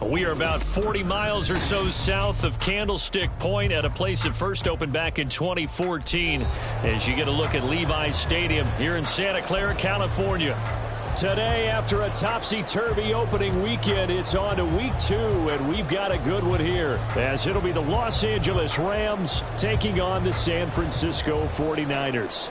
We are about 40 miles or so south of Candlestick Point at a place that first opened back in 2014 as you get a look at Levi's Stadium here in Santa Clara, California. Today, after a topsy-turvy opening weekend, it's on to week 2, and we've got a good one here, as it'll be the Los Angeles Rams taking on the San Francisco 49ers.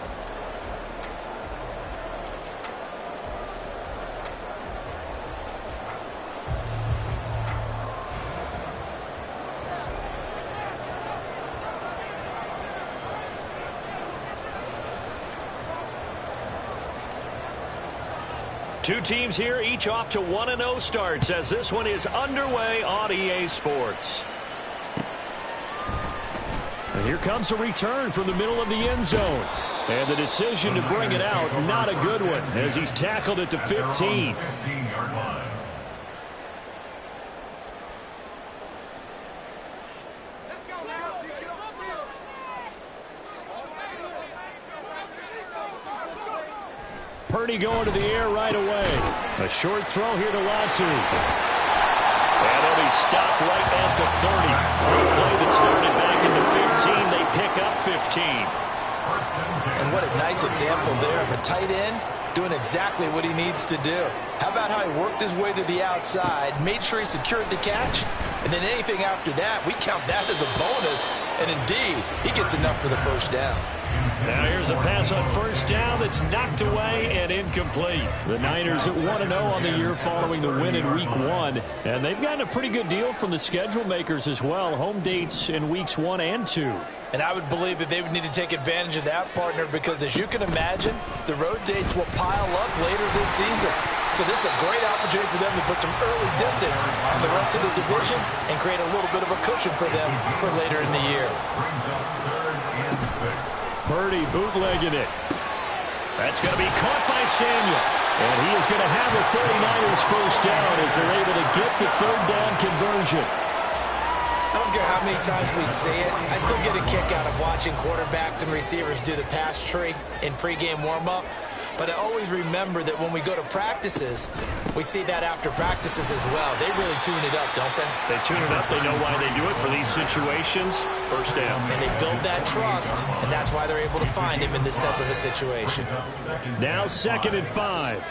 Two teams here, each off to 1-0 starts as this one is underway on EA Sports. And here comes a return from the middle of the end zone. And the decision to bring it out, not a good one, as he's tackled it to 15. Purdy going to the air right away. A short throw here to Latu. And he'll be stopped right at the 30. A play that started back at the 15. They pick up 15. And what a nice example there of a tight end doing exactly what he needs to do. How about how he worked his way to the outside, made sure he secured the catch, and then anything after that, we count that as a bonus. And indeed, he gets enough for the first down. Now here's a pass on first down that's knocked away and incomplete. The Niners at 1-0 on the year following the win in week 1. And they've gotten a pretty good deal from the schedule makers as well. Home dates in weeks 1 and 2. And I would believe that they would need to take advantage of that, partner, because as you can imagine, the road dates will pile up later this season. So this is a great opportunity for them to put some early distance on the rest of the division and create a little bit of a cushion for them for later in the year. Purdy bootlegging it. That's going to be caught by Samuel. And he is going to have the 49ers first down as they're able to get the third down conversion. I don't care how many times we see it. I still get a kick out of watching quarterbacks and receivers do the pass tree in pregame warm-up. But I always remember that when we go to practices, we see that after practices as well. They really tune it up, don't they? They tune it up. They know why they do it for these situations. First down. And they build that trust, and that's why they're able to find him in this type of a situation. Now 2nd and 5.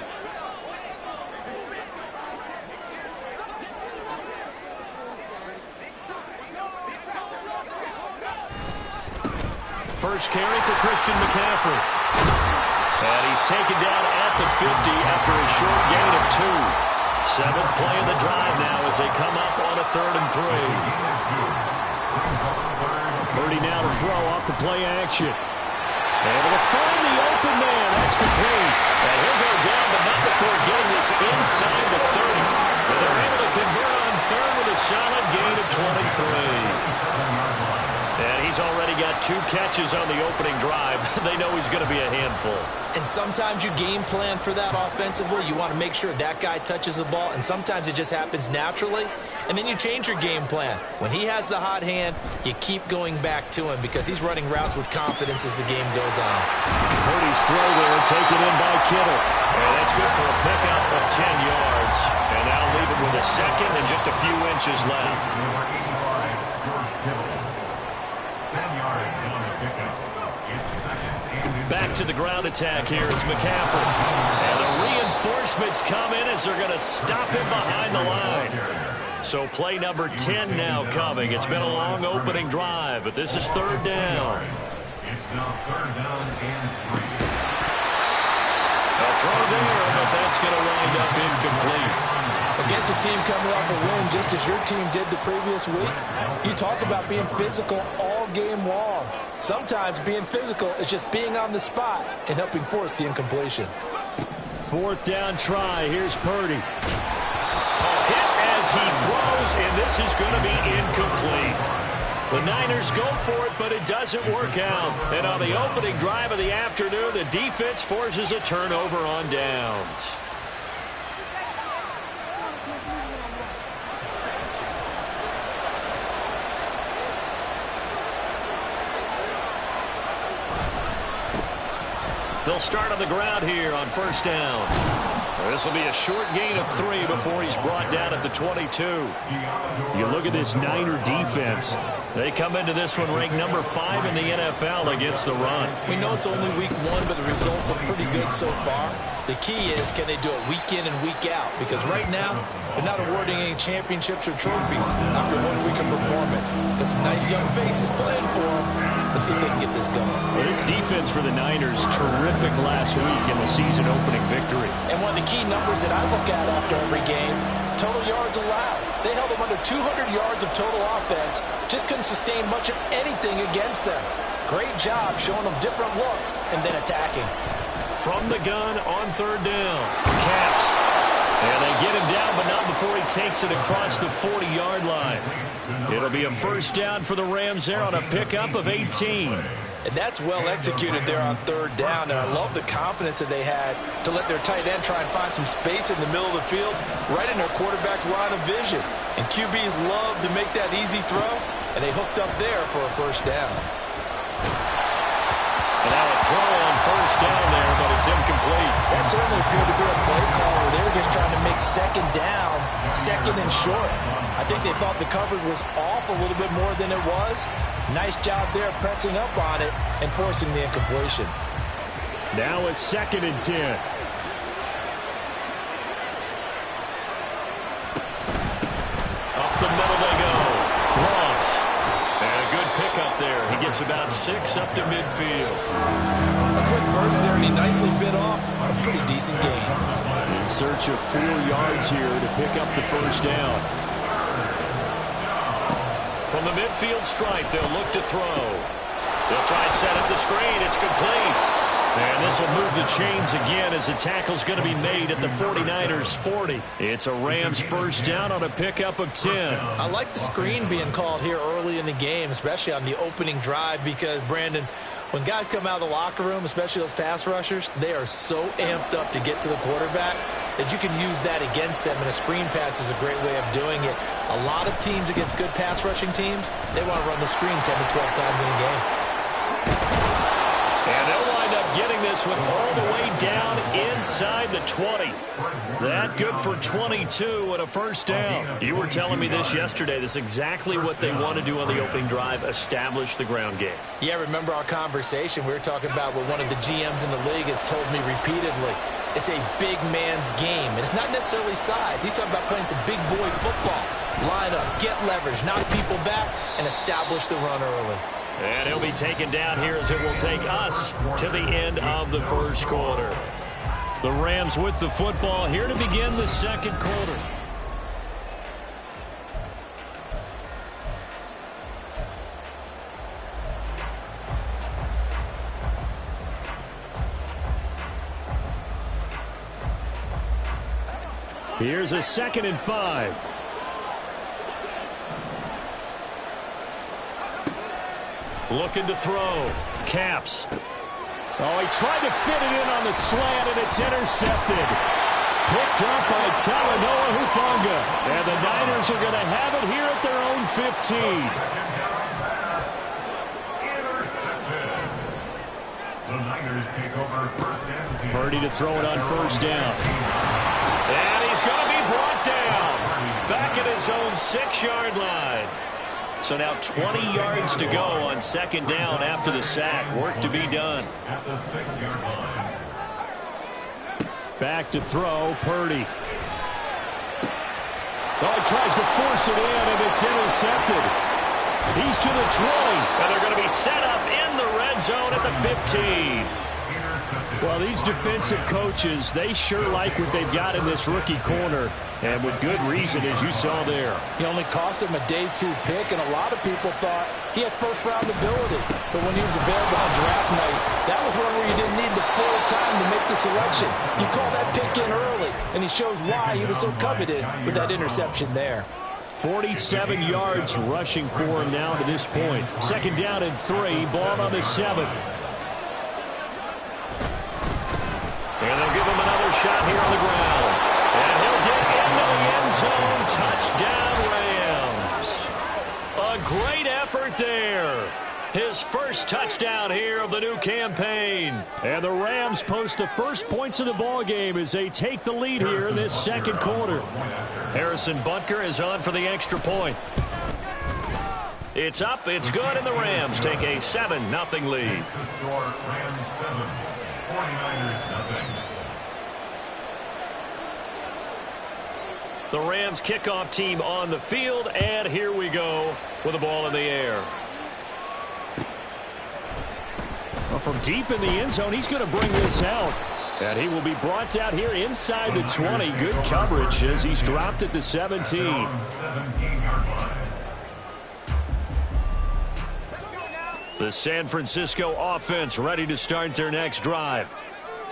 First carry for Christian McCaffrey. And he's taken down at the 50 after a short gain of 2. 7th play of the drive now as they come up on a 3rd and 3. Purdy now to throw off the play action. Able to find the open man. That's complete. And he'll go down, but not before getting this inside the 30. And they're able to convert on 3rd with a solid gain of 23. And he's already got 2 catches on the opening drive. They know he's going to be a handful. And sometimes you game plan for that offensively. You want to make sure that guy touches the ball, and sometimes it just happens naturally. And then you change your game plan. When he has the hot hand, you keep going back to him because he's running routes with confidence as the game goes on. Purdy's throw there, taken in by Kittle. And that's good for a pickup of 10 yards. And now leave it with a 2nd and just a few inches left. Back to the ground attack here is McCaffrey. And the reinforcements come in as they're going to stop him behind the line. So play number 10 now coming. It's been a long opening drive, but this is 3rd down. It's now 3rd down and 3. A throw there, but that's going to wind up incomplete. Against a team coming off a win just as your team did the previous week, you talk about being physical all game long. Sometimes being physical is just being on the spot and helping force the incompletion. 4th down try. Here's Purdy. A hit as he throws, and this is going to be incomplete. The Niners go for it, but it doesn't work out. And on the opening drive of the afternoon, the defense forces a turnover on downs. They'll start on the ground here on 1st down. This will be a short gain of 3 before he's brought down at the 22. You look at this Niner defense. They come into this one ranked number 5 in the NFL against the run. We know it's only week 1, but the results are pretty good so far. The key is, can they do it week in and week out? Because right now, they're not awarding any championships or trophies after 1 week of performance. Got some nice young faces playing for them. Let's see if they can get this going. Well, this defense for the Niners, terrific last week in the season-opening victory. And one of the key numbers that I look at after every game, total yards allowed. They held them under 200 yards of total offense. Just couldn't sustain much of anything against them. Great job showing them different looks and then attacking. From the gun on 3rd down. Caps. And they get him down, but not before he takes it across the 40-yard line. It'll be a 1st down for the Rams there on a pickup of 18. And that's well executed there on 3rd down. And I love the confidence that they had to let their tight end try and find some space in the middle of the field, right in their quarterback's line of vision. And QBs love to make that easy throw, and they hooked up there for a 1st down. And now a throw on 1st down there, but it's incomplete. That certainly appeared to be a play call where they were just trying to make 2nd down, 2nd and short. I think they thought the coverage was off a little bit more than it was. Nice job there pressing up on it and forcing the incompletion. Now a 2nd and 10. Up the middle they go. Ross. And a good pickup there. He gets about 6 up to midfield. A quick burst there, and he nicely bit off a pretty decent gain. In search of 4 yards here to pick up the 1st down. From the midfield stripe, they'll look to throw. They'll try and set up the screen. It's complete. And this will move the chains again as the tackle's going to be made at the 49ers 40. It's a Rams 1st down on a pickup of 10. I like the screen being called here early in the game, especially on the opening drive, because, Brandon, when guys come out of the locker room, especially those pass rushers, they are so amped up to get to the quarterback that you can use that against them, and a screen pass is a great way of doing it. A lot of teams against good pass rushing teams, they want to run the screen 10 to 12 times in a game. And they'll wind up getting this one all the way down inside the 20. That good for 22 and a 1st down. You were telling me this yesterday. This is exactly what they want to do on the opening drive, establish the ground game. Yeah, remember our conversation? We were talking about what one of the GMs in the league has told me repeatedly. It's a big man's game, and it's not necessarily size. He's talking about playing some big boy football. Line up, get leverage, knock people back, and establish the run early. And he'll be taken down here as it will take us to the end of the 1st quarter. The Rams with the football here to begin the 2nd quarter. Here's a 2nd and 5. Looking to throw. Caps. Oh, he tried to fit it in on the slant, and it's intercepted. Picked up by Talanoa Hufanga. And the Niners are going to have it here at their own 15. The Niners take over 1st and 10. Purdy to throw it on 1st down. And he's going to be brought down. Back at his own 6-yard line. So now 20 yards to go on 2nd down after the sack. Work to be done. At the 6-yard line. Back to throw, Purdy. Oh, he tries to force it in, and it's intercepted. He's to the 20, and they're going to be set up in the red zone at the 15. Well, these defensive coaches, they sure like what they've got in this rookie corner, and with good reason, as you saw there. He only cost him a day 2 pick, and a lot of people thought he had 1st-round ability. But when he was available on draft night, that was one where you didn't need the full time to make the selection. You call that pick in early, and he shows why he was so coveted with that interception there. 47 yards rushing for him now to this point. 2nd down and 3, ball on the 7. And they'll give him another shot here on the ground. And he'll get into the end zone. Touchdown, Rams. A great effort there. His first touchdown here of the new campaign. And the Rams post the first points of the ball game as they take the lead here in this second quarter. Harrison Butker is on for the extra point. It's up, it's good, and the Rams take a 7-0 lead. The score, Rams 7, 49ers nothing. The Rams kickoff team on the field, and here we go with the ball in the air. Well, from deep in the end zone, he's going to bring this out. And he will be brought down here inside the 20. Good coverage as he's dropped at the 17. 17-yard line. The San Francisco offense ready to start their next drive.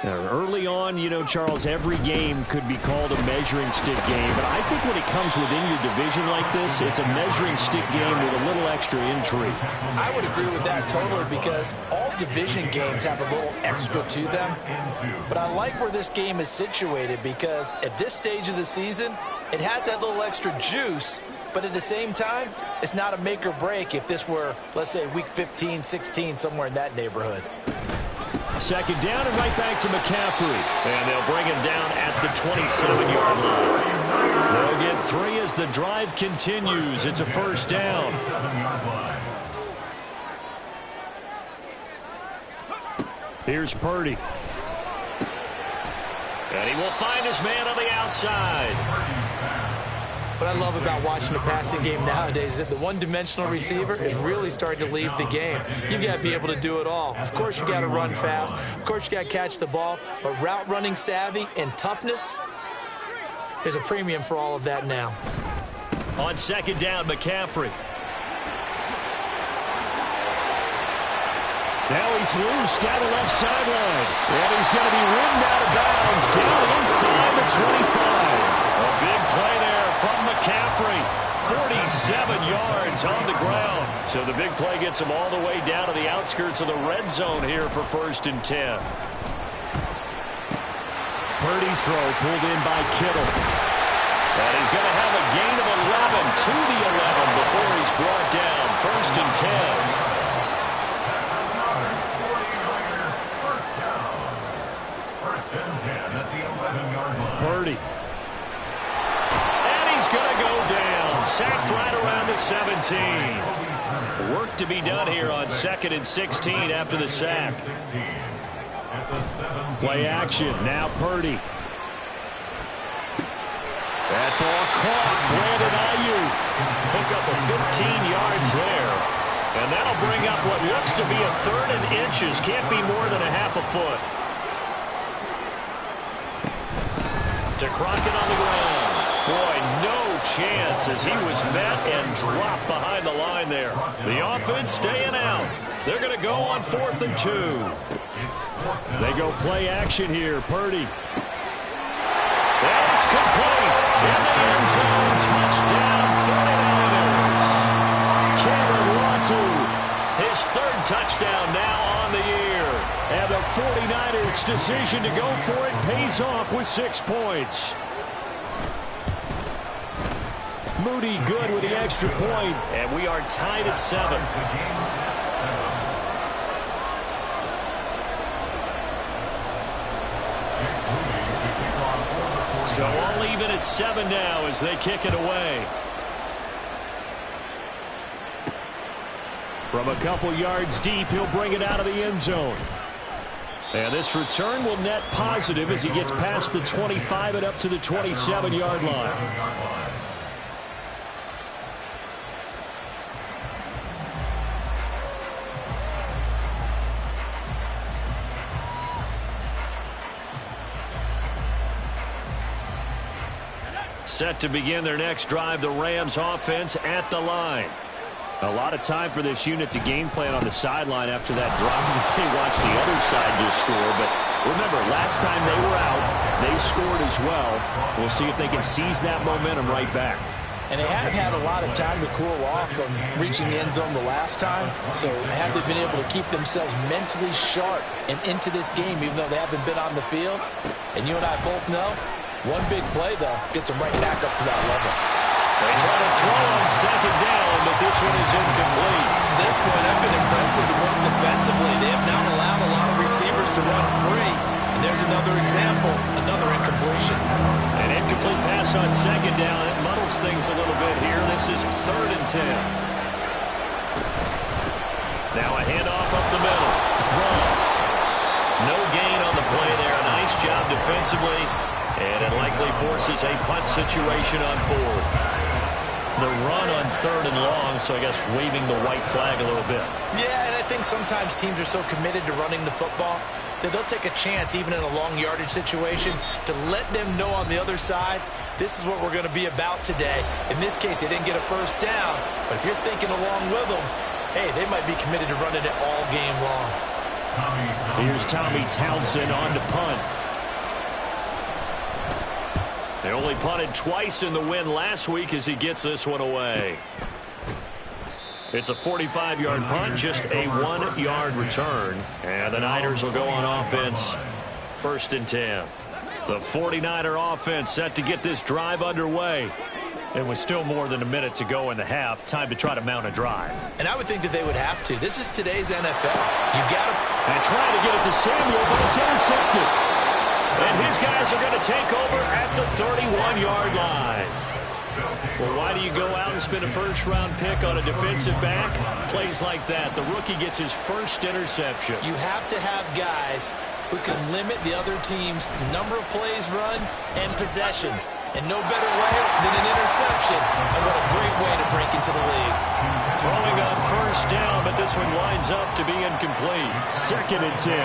Now, early on, you know, Charles, every game could be called a measuring stick game. But I think when it comes within your division like this, it's a measuring stick game with a little extra intrigue. I would agree with that totally because all division games have a little extra to them. But I like where this game is situated because at this stage of the season, it has that little extra juice. But at the same time, it's not a make or break if this were, let's say, week 15, 16, somewhere in that neighborhood. Second down and right back to McCaffrey. And they'll bring him down at the 27-yard line. They'll get 3 as the drive continues. It's a first down. Here's Purdy. And he will find his man on the outside. What I love about watching the passing game nowadays is that the one-dimensional receiver is really starting to leave the game. You've got to be able to do it all. Of course, you got to run fast. Of course, you got to catch the ball. But route running savvy and toughness, there's a premium for all of that now. On second down, McCaffrey. Now he's loose down the left sideline. And he's going to be ridden out of bounds down inside the 25. A big play there from McCaffrey. 47 yards on the ground. So the big play gets him all the way down to the outskirts of the red zone here for 1st and 10. Purdy's throw pulled in by Kittle. And he's going to have a gain of 11 to the 11 before he's brought down. 1st and 10. Purdy. And he's going to go down. Sacked right around the 17. Work to be done here on 2nd and 16 after the sack. Play action. Now Purdy. That ball caught. Brandon Ayuk. Pick up a 15 yards there. And that'll bring up what looks to be a 3rd and inches. Can't be more than a half a foot. To Crockett on the ground. Boy, no chance as he was met and dropped behind the line there. The offense staying out. They're going to go on 4th and 2. They go play action here. Purdy. And it's complete. In the end zone. Touchdown 49ers. Cameron Latu. His 3rd touchdown now on the year. And the 49ers' decision to go for it pays off with 6 points. Moody good with the extra point. And we are tied at 7. So all even at 7 now as they kick it away. From a couple yards deep, he'll bring it out of the end zone. And this return will net positive as he gets past the 25 and up to the 27-yard line. Set to begin their next drive, the Rams offense at the line. A lot of time for this unit to game plan on the sideline after that drive that they watched the other side just score. But remember, last time they were out, they scored as well. We'll see if they can seize that momentum right back. And they have had a lot of time to cool off from reaching the end zone the last time. So have they been able to keep themselves mentally sharp and into this game, even though they haven't been on the field? And you and I both know, one big play, though, gets them right back up to that level. They try to throw on second down, but this one is incomplete. To this point, I've been impressed with the work defensively. They have now allowed a lot of receivers to run free. And there's another example, another incompletion. An incomplete pass on second down. It muddles things a little bit here. This is 3rd and 10. Now a handoff up the middle. Ross. No gain on the play there. A nice job defensively. And it likely forces a punt situation on 4th. The run on 3rd and long, so I guess waving the white flag a little bit. Yeah, and I think sometimes teams are so committed to running the football that they'll take a chance, even in a long yardage situation, to let them know on the other side, this is what we're going to be about today. In this case, they didn't get a first down, but if you're thinking along with them, hey, they might be committed to running it all game long. Here's Tommy Townsend on to punt. They only punted twice in the win last week as he gets this one away. It's a 45-yard punt, just a 1-yard return. And the Niners will go on offense, 1st and 10. The 49er offense set to get this drive underway. And with still more than a minute to go in the half, time to try to mount a drive. And I would think that they would have to. This is today's NFL. You got to... And trying to get it to Samuel, but it's intercepted. And his guys are going to take over at the 31-yard line. Well, why do you go out and spend a first-round pick on a defensive back? Plays like that. The rookie gets his first interception. You have to have guys who can limit the other team's number of plays run and possessions. And no better way than an interception. And what a great way to break into the league. Throwing on 1st down, but this one winds up to be incomplete. 2nd and 10.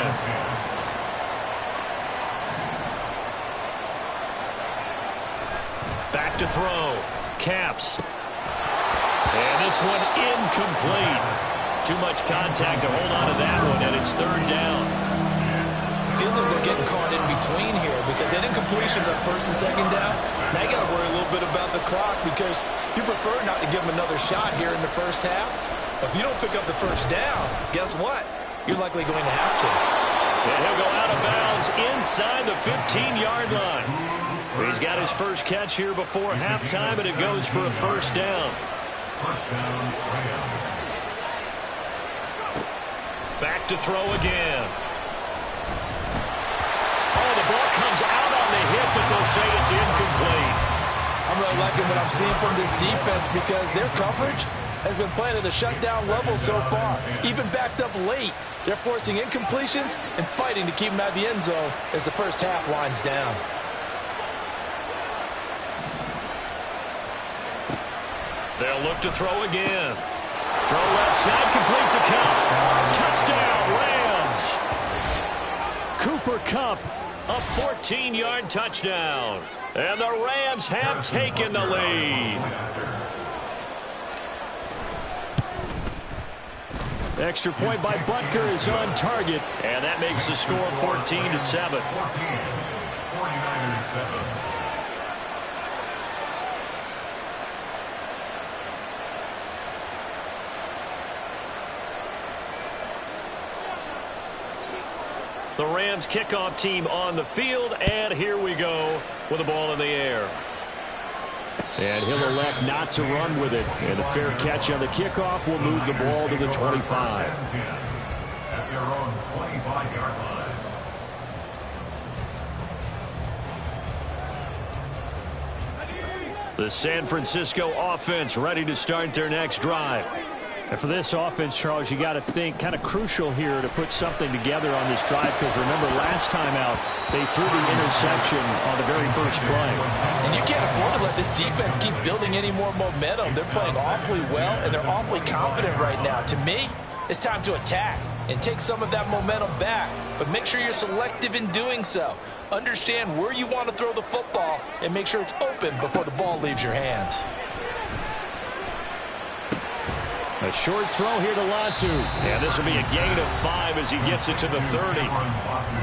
Back to throw. Caps. And this one incomplete. Too much contact to hold on to that one, and it's 3rd down. Feels like they're getting caught in between here because that incompletion's on 1st and 2nd down. Now you got to worry a little bit about the clock because you prefer not to give them another shot here in the first half. But if you don't pick up the 1st down, guess what? You're likely going to have to. And he'll go out of bounds inside the 15-yard line. He's got his first catch here before halftime, and it goes for a 1st down. Back to throw again. Oh, the ball comes out on the hit, but they'll say it's incomplete. I'm really liking what I'm seeing from this defense because their coverage has been playing at a shutdown level so far. Even backed up late, they're forcing incompletions and fighting to keep them out of the end zone as the first half winds down. They'll look to throw again. Throw left side, complete to Kupp. Touchdown, Rams. Cooper Kupp, a 14-yard touchdown. And the Rams have taken the lead. Extra point by Butker is on target, and that makes the score 14-7. 49ers 7. The Rams kickoff team on the field, and here we go with the ball in the air. And he'll elect not to run with it. And a fair catch on the kickoff will move the ball to the 25. At their own 25-yard line. The San Francisco offense ready to start their next drive. And for this offense, Charles, you got to think kind of crucial here to put something together on this drive because remember last time out they threw the interception on the very first play. And you can't afford to let this defense keep building any more momentum. They're playing awfully well and they're awfully confident right now. To me, it's time to attack and take some of that momentum back. But make sure you're selective in doing so. Understand where you want to throw the football and make sure it's open before the ball leaves your hands. A short throw here to Latu. And this will be a gain of 5 as he gets it to the 30.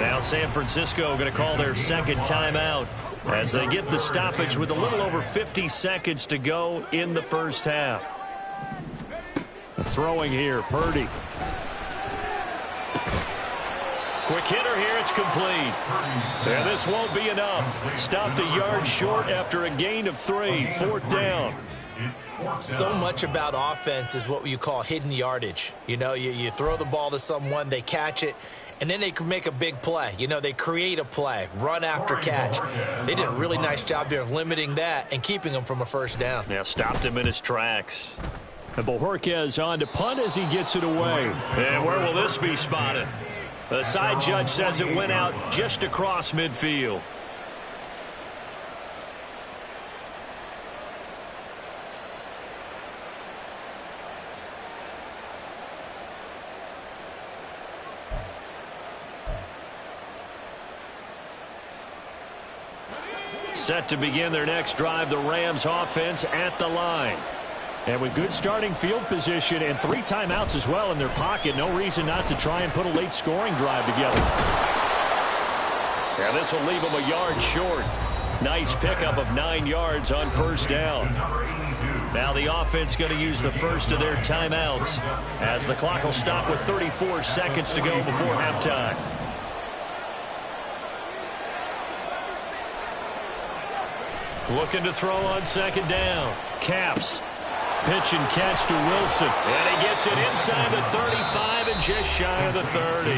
Now San Francisco going to call their second timeout as they get the stoppage with a little over 50 seconds to go in the first half. Throwing here, Purdy. Quick hitter here, it's complete. And this won't be enough. Stopped a yard short after a gain of 3, 4th down. It's fourth So down. much about offense is what you call hidden yardage. You know, you throw the ball to someone, they catch it, and then they can make a big play. You know, they create a play, run after catch. They did a really nice job there of limiting that and keeping them from a first down. Yeah, stopped him in his tracks. And Bojorquez on to punt as he gets it away. And where will this be spotted? The side judge says it went out just across midfield. Set to begin their next drive, the Rams offense at the line. And with good starting field position and 3 timeouts as well in their pocket, no reason not to try and put a late scoring drive together. Yeah, this will leave them a yard short. Nice pickup of 9 yards on first down. Now the offense going to use the first of their timeouts as the clock will stop with 34 seconds to go before halftime. Looking to throw on second down. Caps. Pitch and catch to Wilson. And he gets it inside the 35 and just shy of the 30.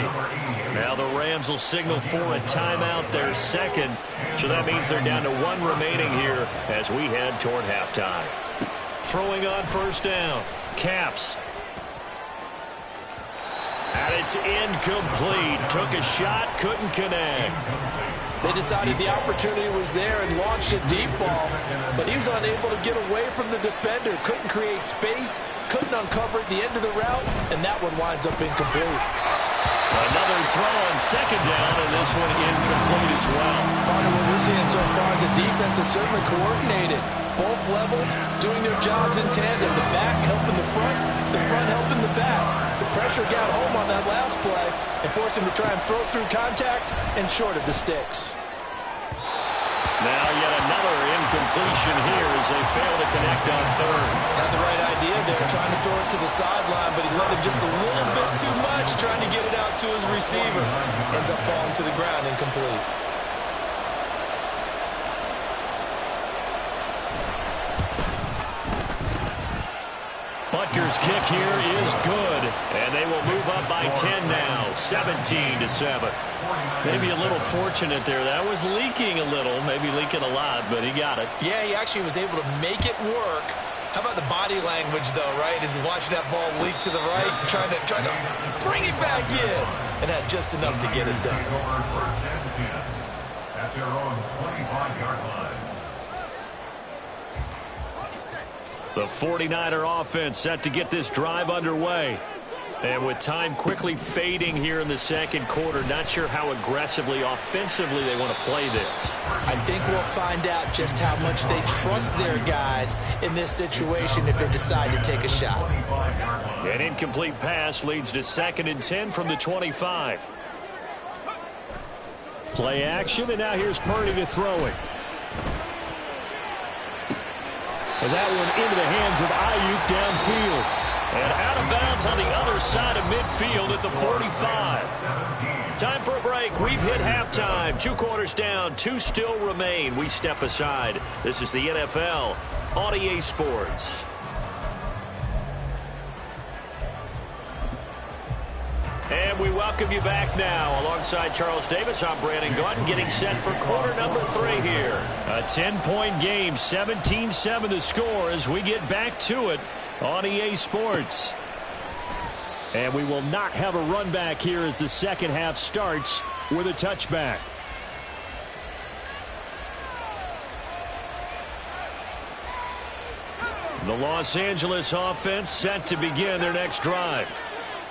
Now the Rams will signal for a timeout, their second. So that means they're down to 1 remaining here as we head toward halftime. Throwing on first down. Caps. And it's incomplete. Took a shot, couldn't connect. They decided the opportunity was there and launched a deep ball, but he was unable to get away from the defender, couldn't create space, couldn't uncover at the end of the route, and that one winds up incomplete. Another throw on second down, and this one incomplete as well. Part of what we're seeing so far is the defense is certainly coordinated. Both levels doing their jobs in tandem. The back helping the front helping the back. The pressure got home on that last play and forced him to try and throw through contact and short of the sticks. Now yet another incompletion here as they fail to connect on third. Had the right idea there, trying to throw it to the sideline, but he let him just a little bit too much, trying to get it out to his receiver. Ends up falling to the ground incomplete. Butker's kick here is good, and they will move up by 10 now, 17-7. Maybe a little fortunate there. That was leaking a little, maybe leaking a lot, but he got it. Yeah, he actually was able to make it work. How about the body language, though, right? As he watched that ball leak to the right, trying to bring it back in, and had just enough to get it done. At their own 25-yard line. The 49er offense set to get this drive underway. And with time quickly fading here in the second quarter, not sure how aggressively, offensively they want to play this. I think we'll find out just how much they trust their guys in this situation if they decide to take a shot. An incomplete pass leads to 2nd and 10 from the 25. Play action, and now here's Purdy to throw it. And that one into the hands of Ayuk downfield. And out of bounds on the other side of midfield at the 45. Time for a break. We've hit halftime. 2 quarters down. 2 still remain. We step aside. This is the NFL on EA Sports. And we welcome you back now. Alongside Charles Davis, I'm Brandon Gaudin, getting set for quarter number 3 here. A 10-point game, 17-7 the score as we get back to it on EA Sports. And we will not have a run back here as the second half starts with a touchback. The Los Angeles offense set to begin their next drive.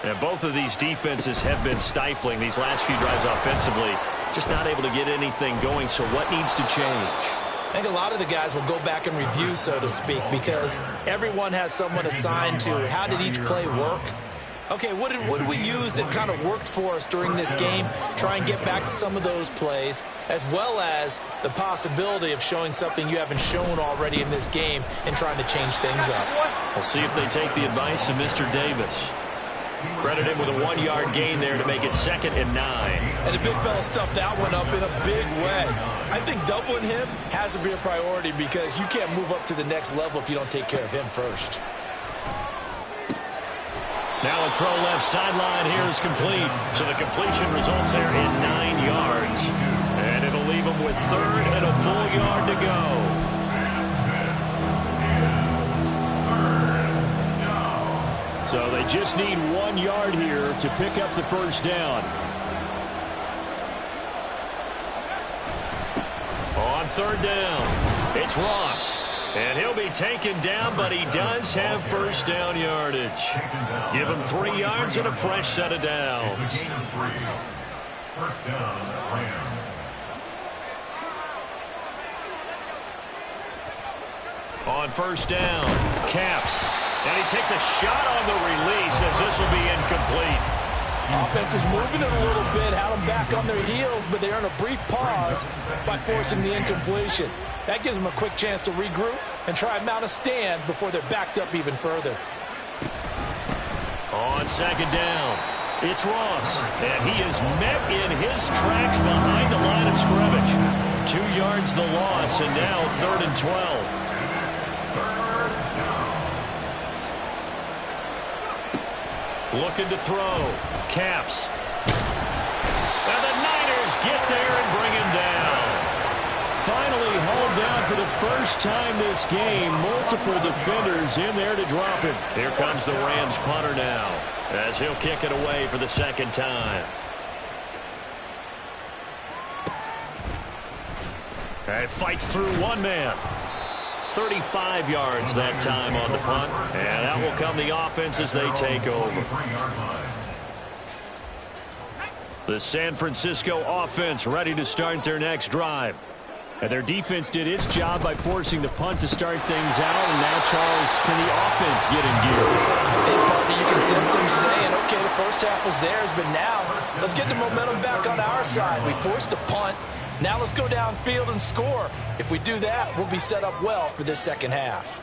And both of these defenses have been stifling these last few drives offensively. Just not able to get anything going, so what needs to change? I think a lot of the guys will go back and review, so to speak, because everyone has someone assigned to how did each play work. Okay, what did we use that kind of worked for us during this game? Try and get back to some of those plays, as well as the possibility of showing something you haven't shown already in this game and trying to change things up. We'll see if they take the advice of Mr. Davis. Credit him with a 1-yard gain there to make it 2nd and 9. And the big fella stuffed that one up in a big way. I think doubling him has to be a priority because you can't move up to the next level if you don't take care of him first. Now a throw left sideline here is complete. So the completion results there in 9 yards. And it'll leave him with 3rd and a full yard to go. So they just need 1 yard here to pick up the first down. On 3rd down, it's Ross. And he'll be taken down, but he does have first down yardage. Give him 3 yards and a fresh set of downs. First down, Rams. On 1st down, Caps. And he takes a shot on the release as this will be incomplete. Offense is moving it a little bit, had them back on their heels, but they earn a brief pause by forcing the incompletion. That gives them a quick chance to regroup and try and mount a stand before they're backed up even further. On 2nd down, it's Ross. And he is met in his tracks behind the line of scrimmage. 2 yards the loss, and now 3rd and 12. Looking to throw. Caps. And the Niners get there and bring him down. Finally hauled down for the first time this game. Multiple defenders in there to drop him. Here comes the Rams punter now as he'll kick it away for the 2nd time. And fights through one man. 35 yards that time on the punt. And out will come the offense as they take over. The San Francisco offense ready to start their next drive. And their defense did its job by forcing the punt to start things out. And now, Charles, can the offense get in gear? I think, partner, you can sense them saying, okay, the first half was theirs, but now let's get the momentum back on our side. We forced a punt. Now let's go downfield and score. If we do that, we'll be set up well for this 2nd half.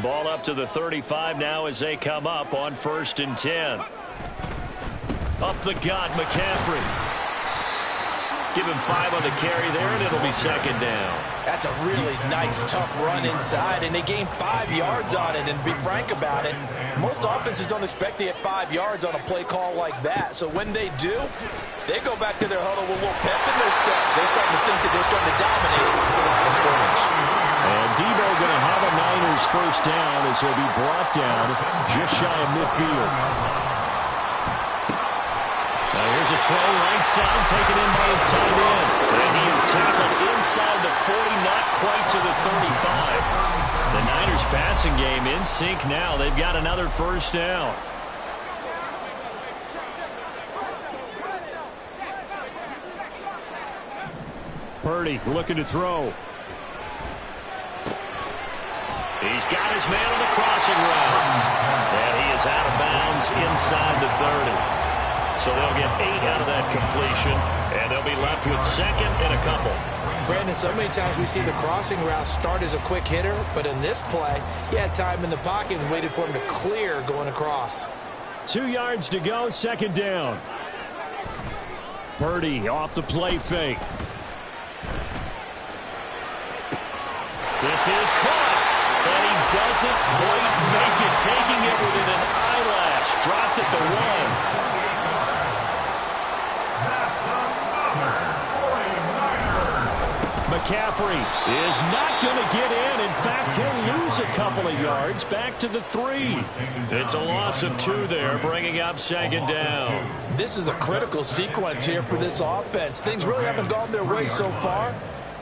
Ball up to the 35 now as they come up on 1st and 10. Up the gut, McCaffrey. Give him 5 on the carry there, and it'll be 2nd down. That's a really nice, tough run inside, and they gained 5 yards on it. And to be frank about it, most offenses don't expect to get 5 yards on a play call like that. So when they do, they go back to their huddle with a little pep in their steps. They're starting to think that they're starting to dominate the line of scrimmage. And Debo going to have a Niners first down as he'll be brought down just shy of midfield. Now here's a throw right side, taken in by his tight end. And he is tackled inside the 40, not quite to the 35. The Niners passing game in sync now. They've got another first down. Purdy looking to throw. He's got his man on the crossing route. And he is out of bounds inside the 30. So they'll get 8 out of that completion. And they'll be left with 2nd and a couple. Brandon, so many times we see the crossing route start as a quick hitter, but in this play, he had time in the pocket and waited for him to clear going across. 2 yards to go, 2nd down. Purdy off the play fake. This is caught, and he doesn't quite make it, taking it within an eyelash. Dropped at the 1. McCaffrey is not going to get in. In fact, he'll lose a couple of yards back to the 3. It's a loss of 2 there, bringing up 2nd down. This is a critical sequence here for this offense. Things really haven't gone their way so far.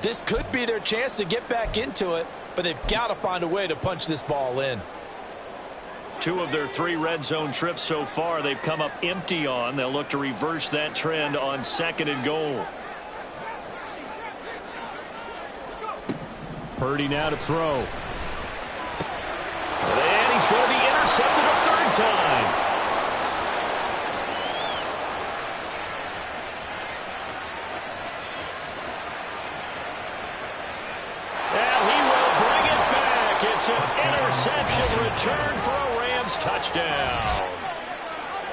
This could be their chance to get back into it, but they've got to find a way to punch this ball in. 2 of their 3 red zone trips so far they've come up empty on. They'll look to reverse that trend on 2nd and goal. Purdy now to throw. And he's going to be intercepted a 3rd time. And he will bring it back. It's an interception return for a Rams touchdown.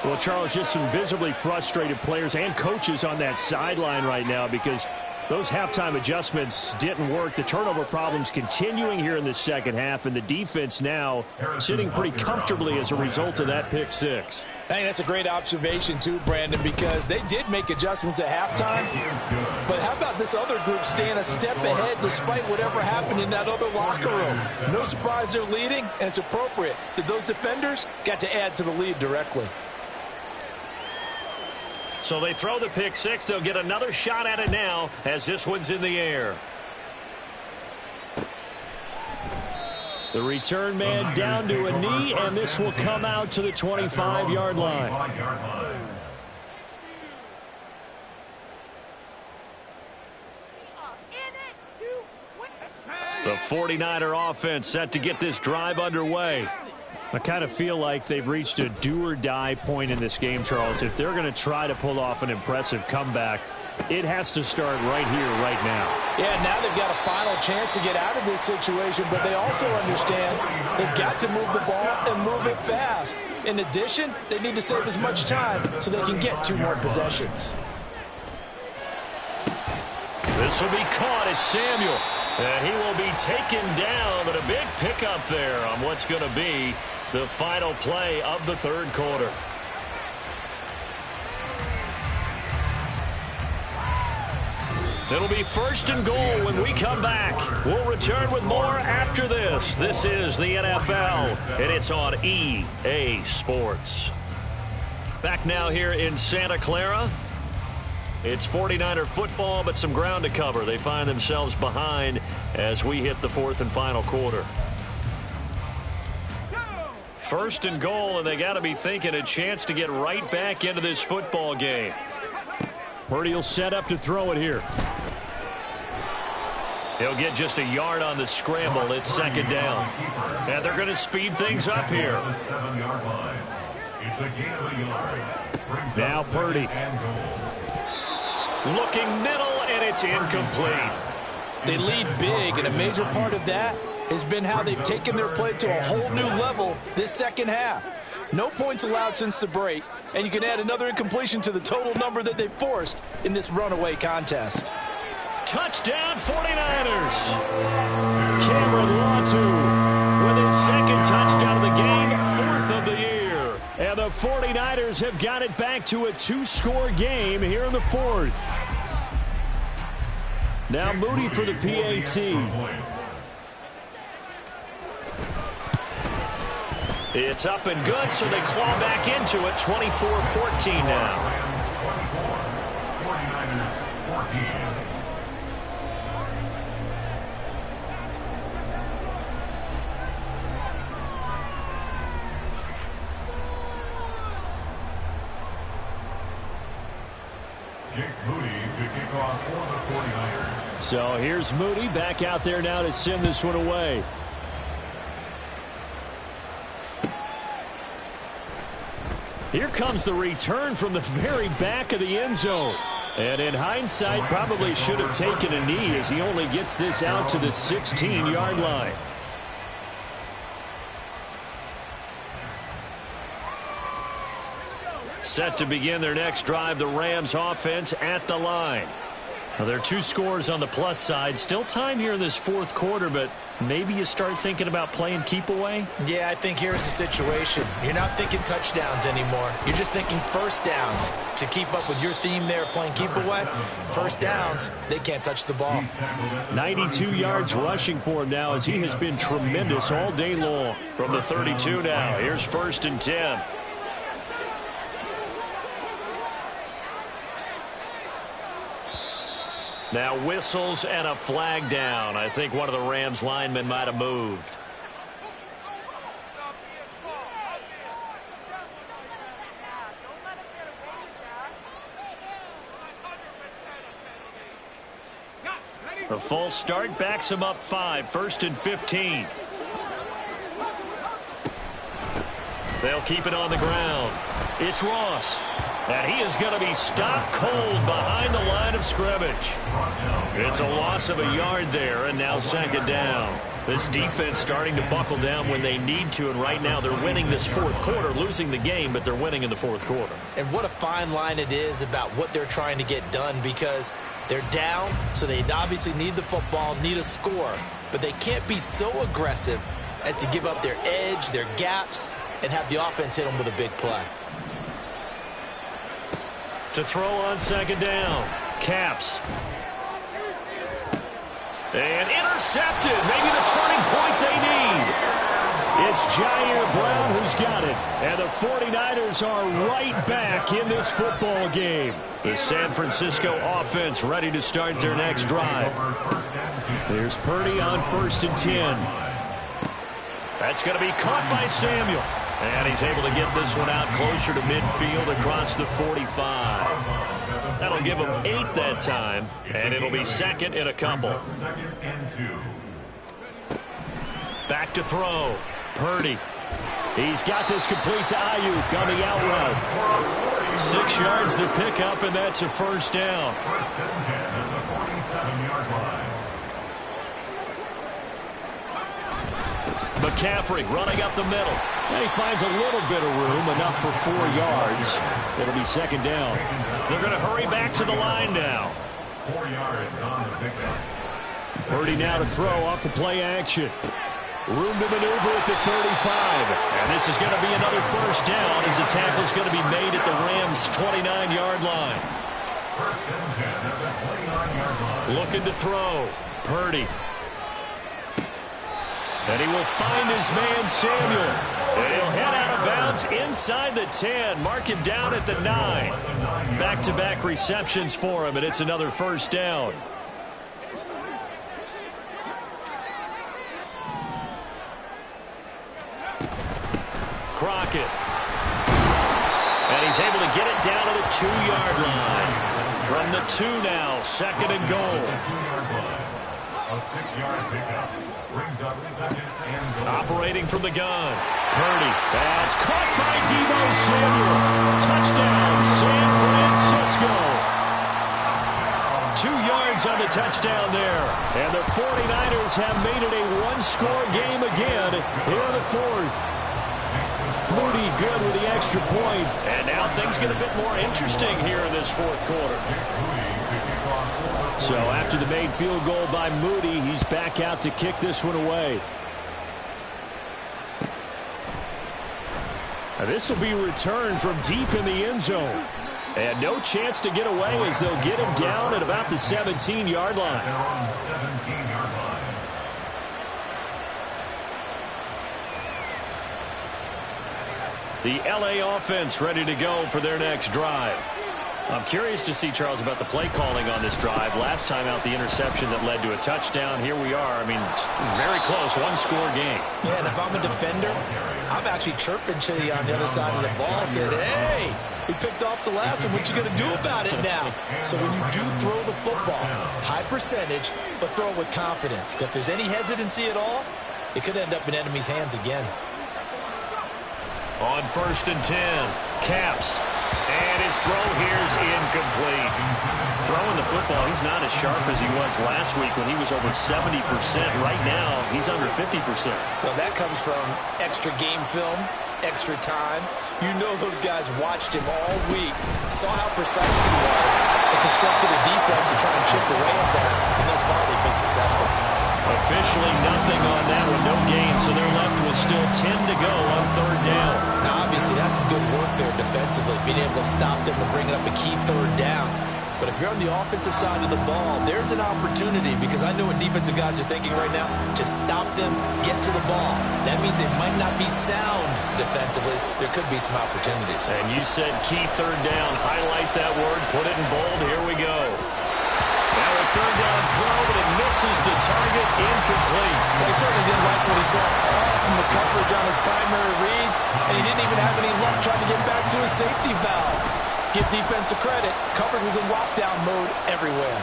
Well, Charles, just some visibly frustrated players and coaches on that sideline right now because those halftime adjustments didn't work. The turnover problems continuing here in the second half, and the defense now sitting pretty comfortably as a result of that pick six. I think that's a great observation, too, Brandon, because they did make adjustments at halftime. But how about this other group staying a step ahead despite whatever happened in that other locker room? No surprise they're leading, and it's appropriate that those defenders got to add to the lead directly. So they throw the pick six. They'll get another shot at it now as this one's in the air. The return man down to a knee, and this will come out to the 25-yard line. The 49er offense set to get this drive underway. I kind of feel like they've reached a do-or-die point in this game, Charles. If they're going to try to pull off an impressive comeback, it has to start right here, right now. Yeah, now they've got a final chance to get out of this situation, but they also understand they've got to move the ball and move it fast. In addition, they need to save as much time so they can get 2 more possessions. This will be caught. It's Samuel. And he will be taken down, but a big pickup there on what's going to be the final play of the third quarter. It'll be 1st and goal when we come back. We'll return with more after this. This is the NFL, and it's on EA Sports. Back now here in Santa Clara. It's 49er football, but some ground to cover. They find themselves behind as we hit the 4th and final quarter. 1st and goal, and they got to be thinking a chance to get right back into this football game. Purdy will set up to throw it here. He'll get just a yard on the scramble. It's 2nd down. And they're going to speed things up here. Now Purdy. Looking middle, and it's incomplete. They lead big, and a major part of that has been how they've taken their play to a whole new level this second half. No points allowed since the break, and you can add another incompletion to the total number that they've forced in this runaway contest. Touchdown 49ers. Cameron Latu with his 2nd touchdown of the game, 4th of the year. And the 49ers have got it back to a 2-score game here in the 4th. Now Moody for the PAT. It's up and good, so they claw back into it. 24-14 now. 49ers 14. Moody to kick off for the 49ers. So here's Moody back out there now to send this one away. Here comes the return from the very back of the end zone. And in hindsight, probably should have taken a knee as he only gets this out to the 16-yard line. Set to begin their next drive, the Rams offense at the line. Now, there are 2 scores on the plus side. Still time here in this 4th quarter, but maybe you start thinking about playing keep away? Yeah, I think here's the situation. You're not thinking touchdowns anymore. You're just thinking 1st downs. To keep up with your theme there, playing keep away, 1st downs, they can't touch the ball. 92 yards rushing for him now as he has been tremendous all day long. From the 32 now, here's 1st and 10. Now whistles and a flag down. I think one of the Rams linemen might have moved. The false start backs him up 5. 1st and 15. They'll keep it on the ground. It's Ross. And he is going to be stopped cold behind the line of scrimmage. It's a loss of a yard there, and now 2nd down. This defense starting to buckle down when they need to, and right now they're winning this fourth quarter, losing the game, but they're winning in the fourth quarter. And what a fine line it is about what they're trying to get done, because they're down, so they obviously need the football, need a score, but they can't be so aggressive as to give up their edge, their gaps, and have the offense hit them with a big play. To throw on second down, Caps. And intercepted, maybe the turning point they need. It's Jair Brown who's got it, and the 49ers are right back in this football game. The San Francisco offense ready to start their next drive. There's Purdy on 1st and 10. That's going to be caught by Samuel. And he's able to get this one out closer to midfield across the 45. That'll give him 8 that time, and it'll be 2nd and a couple. Back to throw. Purdy. He's got this complete to Ayuk on the out route. 6 yards the pickup, and that's a first down. McCaffrey running up the middle. And he finds a little bit of room, enough for 4 yards. It'll be 2nd down. They're going to hurry back to the line now. 4 yards on the pickup. Purdy now to throw off the play action. Room to maneuver at the 35. And this is going to be another first down as the tackle's going to be made at the Rams' 29-yard line. First and 10 at the 29-yard line. Looking to throw. Purdy. And he will find his man, Samuel. And he'll head out of bounds inside the 10. Mark him down at the 9. Back-to-back receptions for him, and it's another first down. Crockett. And he's able to get it down to the 2-yard line. From the 2 now, 2nd and goal. A 6-yard pickup. Brings up 2nd and goal. Operating from the gun. Purdy. That's caught by Deebo Samuel. Touchdown, San Francisco. 2 yards on the touchdown there. And the 49ers have made it a one-score game again here in the fourth. Moody good with the extra point. And now things get a bit more interesting here in this fourth quarter. So after the made field goal by Moody, he's back out to kick this one away. Now this will be returned from deep in the end zone. And no chance to get away as they'll get him down at about the 17-yard line. They're on the 17-yard line. The LA offense ready to go for their next drive. I'm curious to see, Charles, about the play calling on this drive. Last time out, the interception that led to a touchdown. Here we are. I mean, very close, one-score game. Yeah, and if I'm a defender, I'm actually chirping to you on the other side of the ball, saying, hey, we picked off the last one. What you going to do about it now? So when you do throw the football, high percentage, but throw it with confidence. If there's any hesitancy at all, it could end up in enemy's hands again. On 1st and 10, Caps. And his throw here is incomplete. Throwing the football, he's not as sharp as he was last week when he was over 70%. Right now, he's under 50%. Well, that comes from extra game film, extra time. You know those guys watched him all week, saw how precise he was, and constructed a defense to try and chip away at that. And thus far, they've been successful. Officially nothing on that one, no gain, so they're left with still 10 to go on 3rd down. Now, obviously, that's some good work there defensively, being able to stop them and bring up a key 3rd down. But if you're on the offensive side of the ball, there's an opportunity, because I know what defensive guys are thinking right now. Just stop them, get to the ball. That means they might not be sound defensively. There could be some opportunities. And you said key 3rd down. Highlight that word, put it in bold. Here we go. Now a 3rd down throw, but it misses the target, incomplete. Well, he certainly didn't like what he saw from the coverage on his primary reads, and he didn't even have any luck trying to get back to his safety valve. Give defense a credit. Coverage was in lockdown mode everywhere.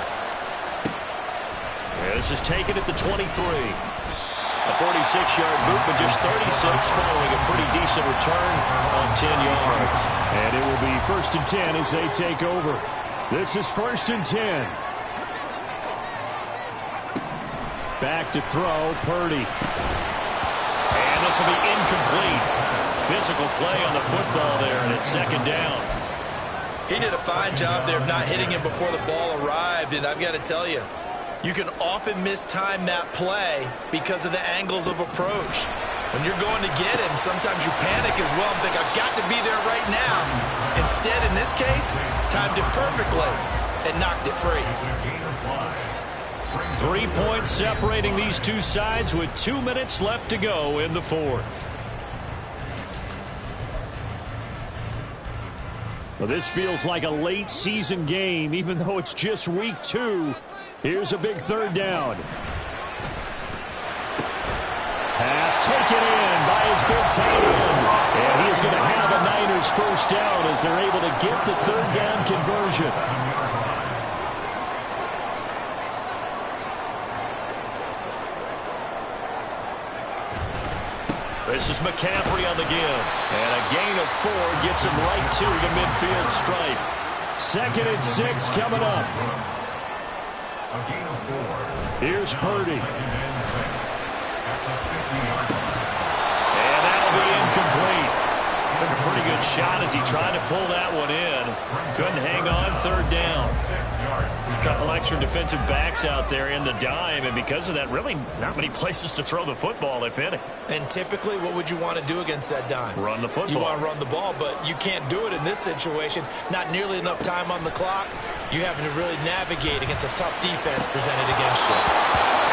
Yeah, this is taken at the 23. A 46-yard boot, but just 36 following a pretty decent return on 10 yards. And it will be 1st and 10 as they take over. This is 1st and 10. Back to throw, Purdy. And this will be incomplete. Physical play on the football there, and it's second down. He did a fine job there of not hitting him before the ball arrived, and I've got to tell you, you can often mistime that play because of the angles of approach. When you're going to get him, sometimes you panic as well and think, I've got to be there right now. Instead, in this case, timed it perfectly and knocked it free. 3 points separating these two sides with 2 minutes left to go in the fourth. Well, this feels like a late season game, even though it's just week 2. Here's a big third down. Pass taken in by his big tight end. And he is going to have a Niners first down as they're able to get the third down conversion. This is McCaffrey on the give. And a gain of 4 gets him right to the midfield stripe. 2nd and 6 coming up. Here's Purdy. And that'll be incomplete. Took a pretty good shot as he tried to pull that one in. Couldn't hang on, third down. A couple extra defensive backs out there in the dime, and because of that, really not many places to throw the football, if any. And typically, what would you want to do against that dime? Run the football. You want to run the ball, but you can't do it in this situation. Not nearly enough time on the clock. You having to really navigate against a tough defense presented against you.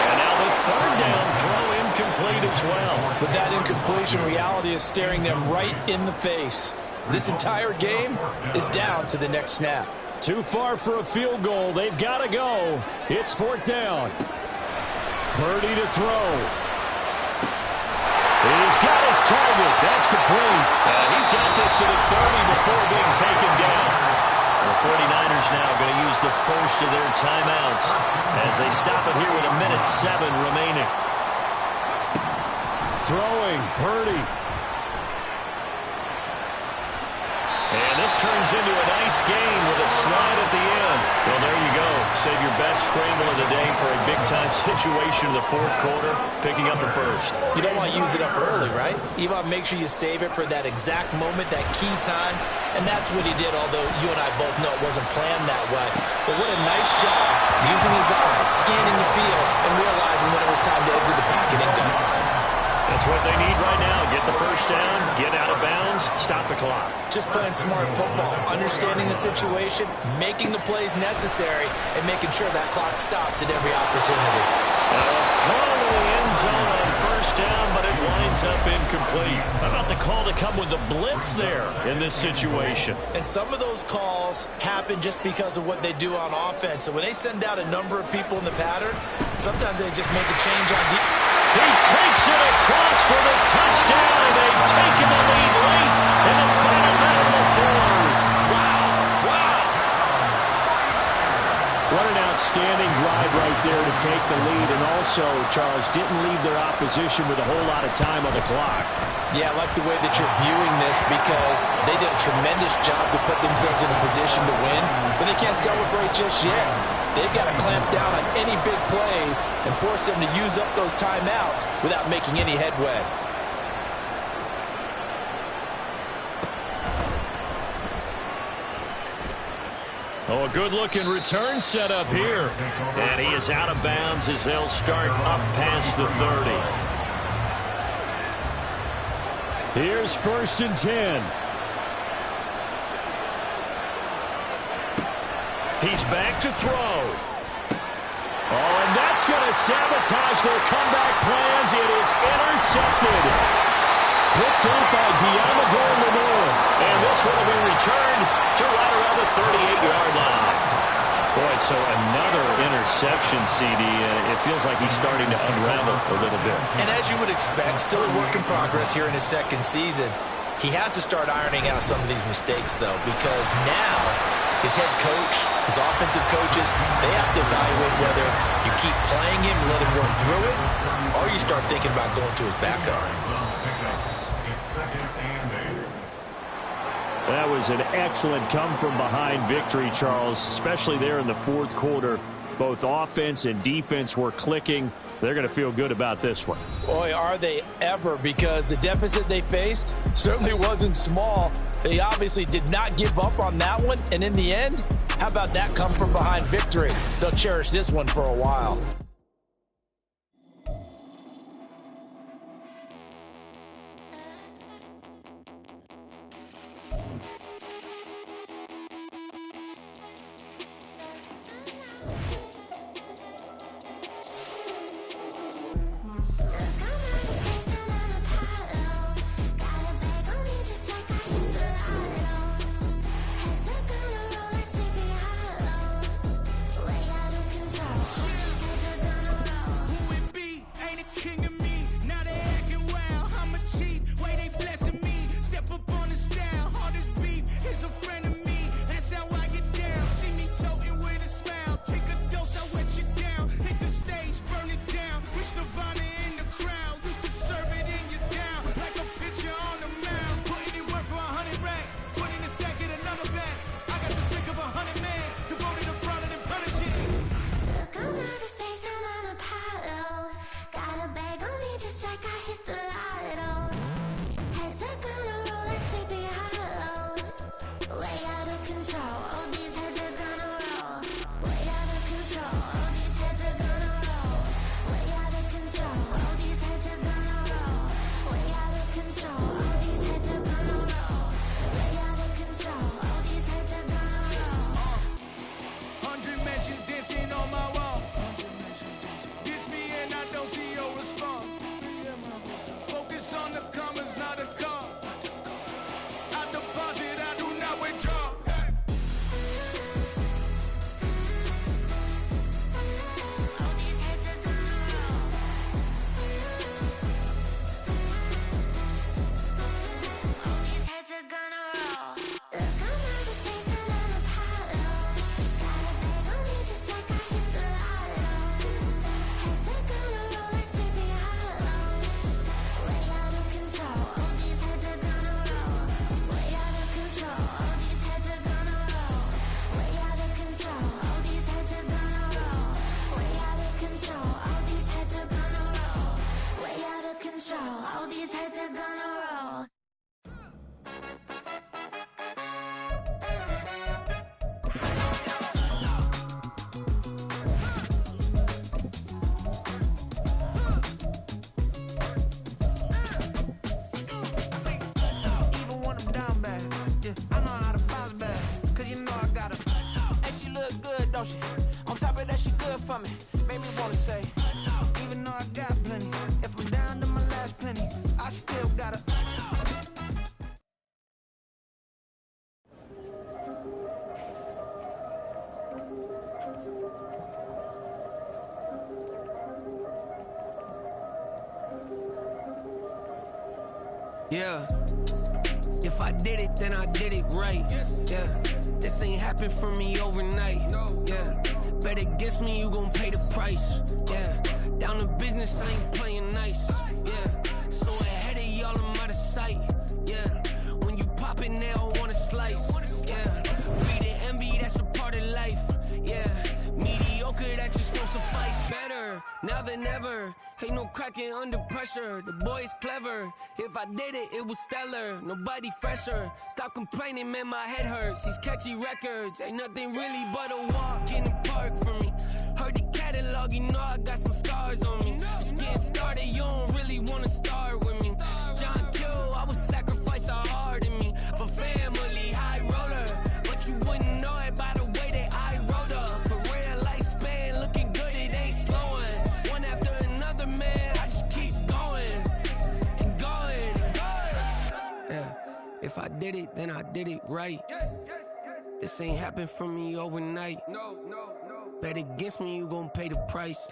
And now the third down throw incomplete as well. With that incompletion, reality is staring them right in the face. This entire game is down to the next snap. Too far for a field goal. They've got to go. It's 4th down. Purdy to throw. He's got his target. That's complete. He's got this to the 30 before being taken down. The 49ers now going to use the first of their timeouts as they stop it here with 1:07 remaining. Throwing, Purdy. And this turns into a nice game with a slide at the end. Well, there you go. Save your best scramble of the day for a big-time situation in the fourth quarter, picking up the first. You don't want to use it up early, right? You want to make sure you save it for that exact moment, that key time. And that's what he did, although you and I both know it wasn't planned that way. But what a nice job using his eyes, scanning the field, and realizing when it was time to exit the pocket and go. That's what they need right now. Get the first down, get out of bounds, stop the clock. Just playing smart football, understanding the situation, making the plays necessary, and making sure that clock stops at every opportunity. Throw to the end zone on first down, but it winds up incomplete. How about the call to come with the blitz there in this situation? And some of those calls happen just because of what they do on offense. So when they send out a number of people in the pattern, sometimes they just make a change on defense. He takes it across for the touchdown, and they've taken the lead late in the final minute of the fourth. Wow. What an outstanding drive right there to take the lead, and also, Charles, didn't leave their opposition with a whole lot of time on the clock. Yeah, I like the way that you're viewing this because they did a tremendous job to put themselves in a position to win, but they can't celebrate just yet. They've got to clamp down on any big plays and force them to use up those timeouts without making any headway. Oh, a good-looking return set up here. And he is out of bounds as they'll start up past the 30. Here's 1st and 10. He's back to throw. Oh, and that's going to sabotage their comeback plans. It is intercepted. Picked up by Diamador Lenore. And this one will be returned to right around the 38-yard line. Boy, so another interception, CD. It feels like he's starting to unravel a little bit. And as you would expect, still a work in progress here in his second season. He has to start ironing out some of these mistakes, though, because now his head coach, his offensive coaches, they have to evaluate whether you keep playing him, let him work through it, or you start thinking about going to his backup. That was an excellent come-from-behind victory, Charles, especially there in the fourth quarter. Both offense and defense were clicking, they're going to feel good about this one. Boy, are they ever, because the deficit they faced certainly wasn't small. They obviously did not give up on that one, and in the end, how about that come from behind victory? They'll cherish this one for a while. On top of that, she good for me. Made me wanna say, even though I got plenty, if I'm down to my last penny, I still gotta. Yeah. If I did it, then I did it right. Yeah. This ain't happened for me overnight. Yeah. Bet against me, you gon' pay the price. Yeah. Down to business, I ain't playing nice. Yeah. So ahead of y'all, I'm out of sight. Yeah. When you poppin', they don't wanna slice. Yeah. Be the envy, that's a part of life. Yeah. Mediocre, that just won't suffice. Better now than ever. Ain't no cracking under pressure. The boy's clever. If I did it, it was stellar. Nobody fresher. Stop complaining, man, my head hurts. These catchy records ain't nothing really but a walk in the park for me. Heard the catalog, you know I got some scars on me. Just getting started, you don't really wanna start with me. It's John Q, I would sacrifice a heart in me for family, high roller. But you wouldn't know it by the way that I wrote up. For real lifespan, looking good, it ain't slowing. One after another, man, I just keep going and going and going. Yeah, if I did it, then I did it right. This ain't happened for me overnight. No. Bet against me, you gon' pay the price.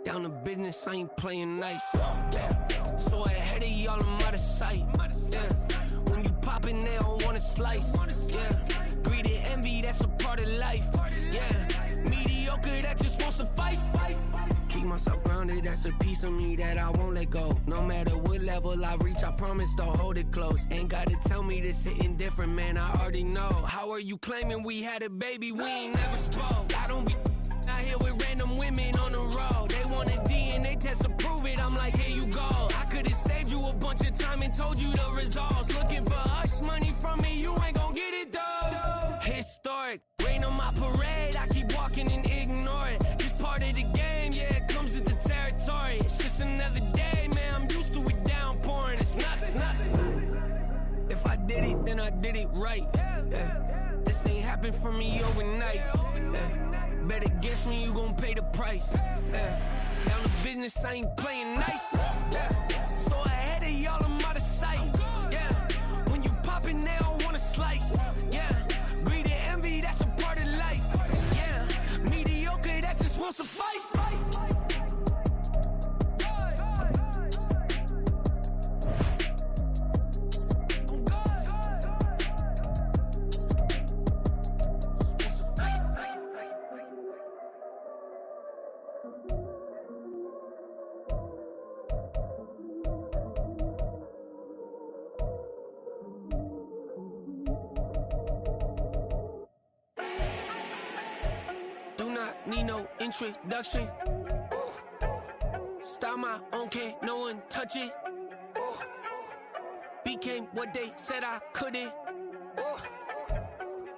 Down to business, I ain't playing nice. Yeah. So ahead of y'all, I'm out of sight. Yeah. When you poppin', they don't wanna slice. Yeah. Greed and envy, that's a part of life. Yeah. Mediocre, that just won't suffice. Keep myself grounded, that's a piece of me that I won't let go. No matter what level I reach, I promise to hold it close. Ain't gotta tell me this hitting different, man, I already know. How are you claiming we had a baby, we ain't never spoke? I don't be out here with random women on the road. They wanna DM chance to prove it, I'm like, here you go. I could've saved you a bunch of time and told you the results. Looking for hush money from me, you ain't gon' get it though. Historic, rain on my parade, I keep walking and ignore it. Just part of the game, yeah, it comes with the territory. It's just another day, man, I'm used to it downpouring. It's nothing. If I did it, then I did it right. Yeah. This ain't happened for me overnight. Yeah. Bet against me, you gon' pay the price. Yeah. Down to business, I ain't playing nice. Yeah. So ahead of y'all, I'm out of sight. Yeah. When you poppin', they don't wanna slice. Yeah. Greed and envy, that's a part of life. Yeah. Mediocre, that just won't suffice. Need no introduction. Start my own, can't no one touch it. Became what they said I couldn't.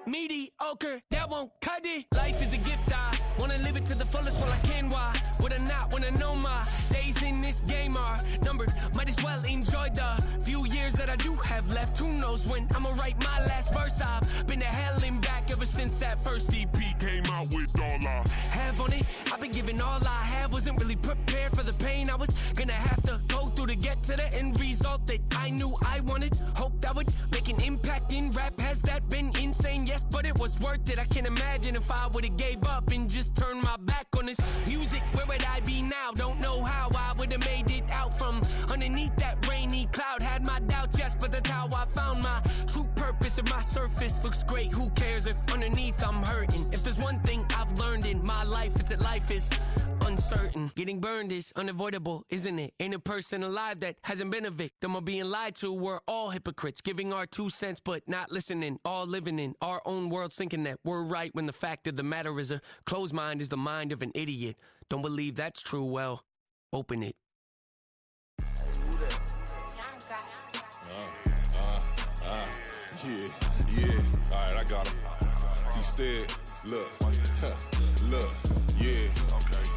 Mediocre, that won't cut it. Life is a gift, I wanna live it to the fullest while I can. Why would I not when I know my days in this game are numbered? Might as well enjoy the few years that I do have left. Who knows when I'ma write my last verse? I've been to hell and back ever since that first EP came out with all I have on it. I've been giving all I have, wasn't really prepared for the pain I was gonna have to go through to get to the end result that I knew I wanted. Hope that would make an impact in rap. Has that been insane? Yes, but it was worth it. I can't imagine if I would've gave up and just turned my back on this music. Where would I be now? Don't know how I would've made it out from underneath that rainy cloud. Had my doubts, yes, but that's how I found my true purpose. If my surface looks great, who cares if underneath I'm hurting? If there's one thing I've learned in my life, it's that life is uncertain. Getting burned is unavoidable, isn't it? Ain't a person alive that hasn't been a victim of being lied to. We're all hypocrites, giving our 2 cents but not listening. All living in our own world, thinking that we're right when the fact of the matter is a closed mind is the mind of an idiot. Don't believe that's true? Well, open it. Yeah. All right, I got him. T-Stead, look, yeah.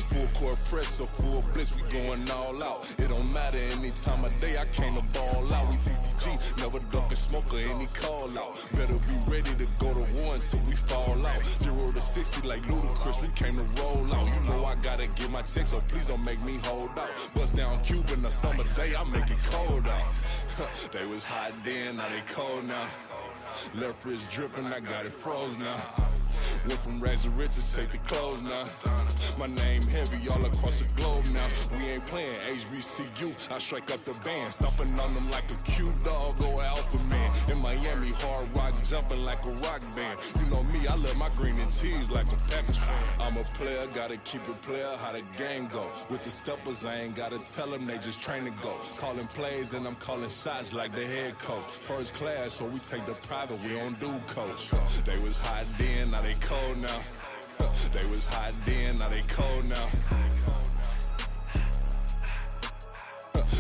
Full court press, so full blitz, we going all out. It don't matter any time of day, I came to ball out. We TCG, never duckin' smoke or any call out. Better be ready to go to war until we fall out. 0 to 60 like Ludacris, we came to roll out. You know I gotta get my check, so please don't make me hold out. Bust down Cuban a summer day, I make it cold out. They was hot then, now they cold now. Left wrist dripping, I got it froze now. Went from rags to riches, take the clothes now. My name heavy all across the globe now. We ain't playing HBCU, I strike up the band. Stomping on them like a cute dog or alpha man. In Miami, hard rock jumping like a rock band. You know me, I love my green and cheese like a Packers fan. I'm a player, gotta keep it player, how the game go. With the steppers, I ain't gotta tell them, they just train to go. Calling plays and I'm calling shots like the head coach. First class, so we take the private, we don't do coach. They was hot then, now they cold now. They was hot then, now they cold now.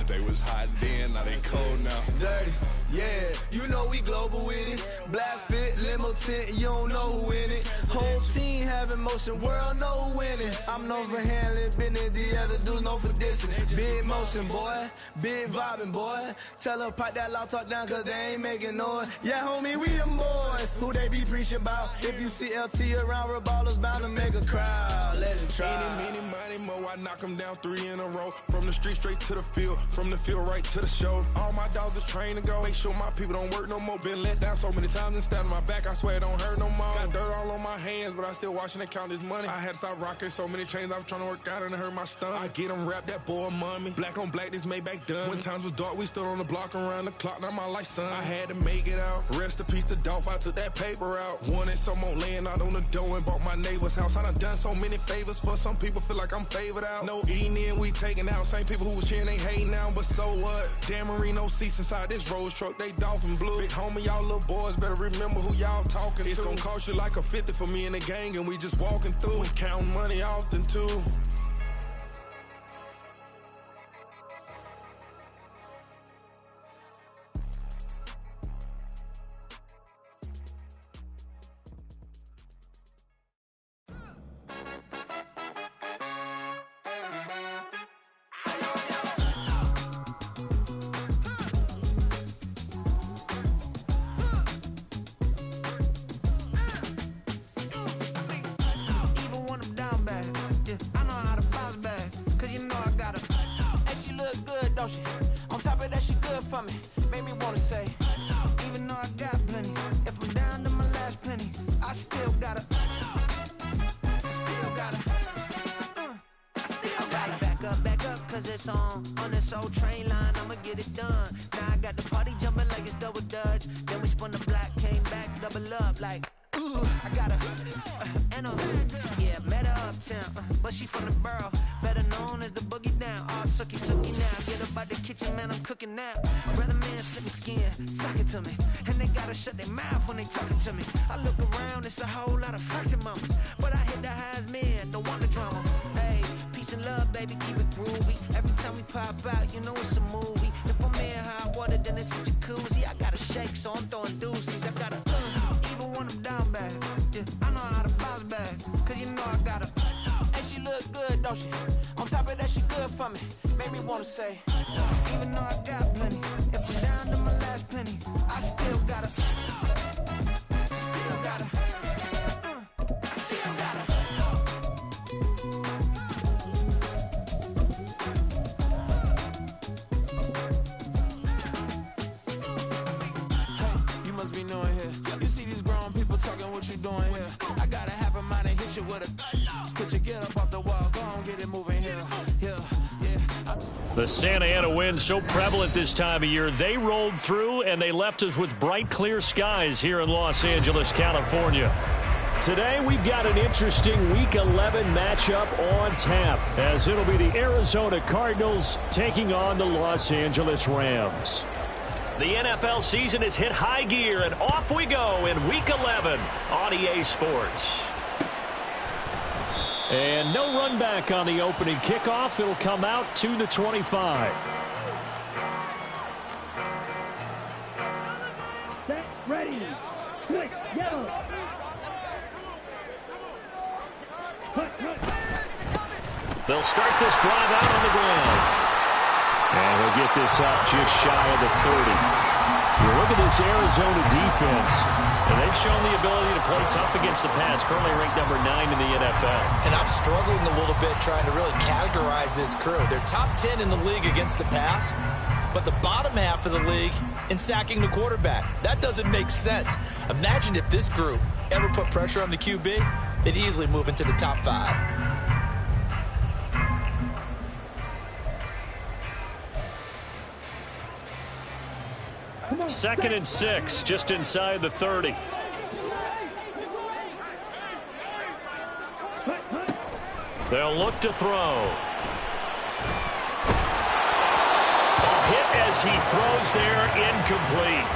They was hot then, now they cold now. Dirty, yeah, you know we global with it. Black fit, limo tint, you don't know who in it. Whole team having motion, world know who winning. I'm known for handling business, the other dudes known for dissing. Big motion, boy, big vibing, boy. Tell her pipe that loud talk down, cause they ain't making noise. Yeah, homie, we them boys, who they be preaching about. If you see LT around, Reballo's bound to make a crowd. Let it try. Any, money, mo, I knock them down 3 in a row. From the street straight to the field, from the field right to the show. All my dogs are trained to go. Make sure my people don't work no more. Been let down so many times and stand on my back, I swear it don't hurt no more. Got dirt all on my hands, but I still watching and count this money. I had to stop rocking so many chains, I was trying to work out and it hurt my stomach. I get them wrapped, that boy mommy. Black on black, this Maybach done. When times was dark, we stood on the block around the clock, now my life son. I had to make it out. Rest in peace to Dolph, I took that paper out. Wanted some more laying out on the dough and bought my neighbor's house. I done so many favors for some people, feel like I'm favored out. No eating in, we taking out. Same people who was cheering, they hating now, but so what? Dan Marino seats inside this Rolls truck, they dolphin blue. Big homie, y'all little boys better remember who y'all talking to. It's gonna cost you like a 50 for me and the gang, and we just walking through. We counting money often too. for me. Made me wanna say, even though I got plenty, if I'm down to my last penny, I still gotta back up, cause it's on this old train line, I'ma get it done. Now I got the party jumping like it's double dutch. Then we spun the block, came back, double up like, ooh, I got a, and yeah, met her uptown, but she from the borough, better known as the boogie down. All sucky now, get up out the kitchen, man, I'm cooking now. My brother man slip my skin, suck it to me, and they gotta shut their mouth when they talking to me. I look around, it's a whole lot of fraction mamas, but I hit the highs, man, don't want the drama. Hey, peace and love, baby, keep it groovy. Every time we pop out, you know it's a movie. If I'm in hot water, then it's a jacuzzi. I gotta shake, so I'm throwing deuces. I gotta, even when I'm down bad, yeah, I know how to bounce back, cause you know I gotta, and she look good, don't she? On top of that, she good for me. Made me wanna say, even though I got plenty, if I'm down to my last penny, I still gotta, be knowing here. You see these grown people talking, what you doing here? I gotta have a mind and hit you with a stitch you, get up off the wall, go on, get it moving here. Yeah. The Santa Ana wind so prevalent this time of year, they rolled through and they left us with bright, clear skies here in Los Angeles, California. Today, we've got an interesting Week 11 matchup on tap, as it'll be the Arizona Cardinals taking on the Los Angeles Rams. The NFL season has hit high gear, and off we go in Week 11 on EA Sports. And no run back on the opening kickoff. It'll come out to the 25. Set, ready, switch, yellow. They'll start this drive out on the ground. And he'll get this up just shy of the 30. You look at this Arizona defense, and they've shown the ability to play tough against the pass, currently ranked number 9 in the NFL. And I'm struggling a little bit trying to really categorize this crew. They're top 10 in the league against the pass, but the bottom half of the league in sacking the quarterback. That doesn't make sense. Imagine if this group ever put pressure on the QB, they'd easily move into the top 5. Second and 6, just inside the 30. They'll look to throw. A hit as he throws there, incomplete.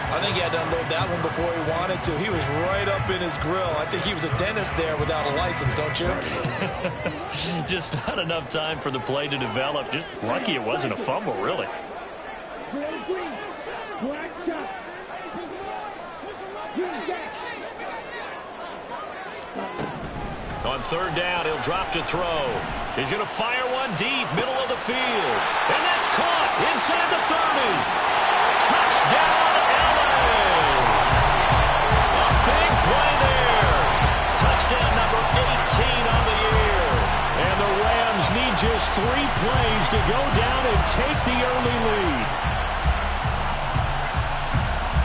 I think he had to unload that one before he wanted to. He was right up in his grill. I think he was a dentist there without a license, don't you? Just not enough time for the play to develop. Just lucky it wasn't a fumble, really. On third down, he'll drop to throw. He's going to fire one deep, middle of the field. And that's caught inside the 30. Touchdown, LA! A big play there. Touchdown number 18 on the year. And the Rams need just 3 plays to go down and take the early lead.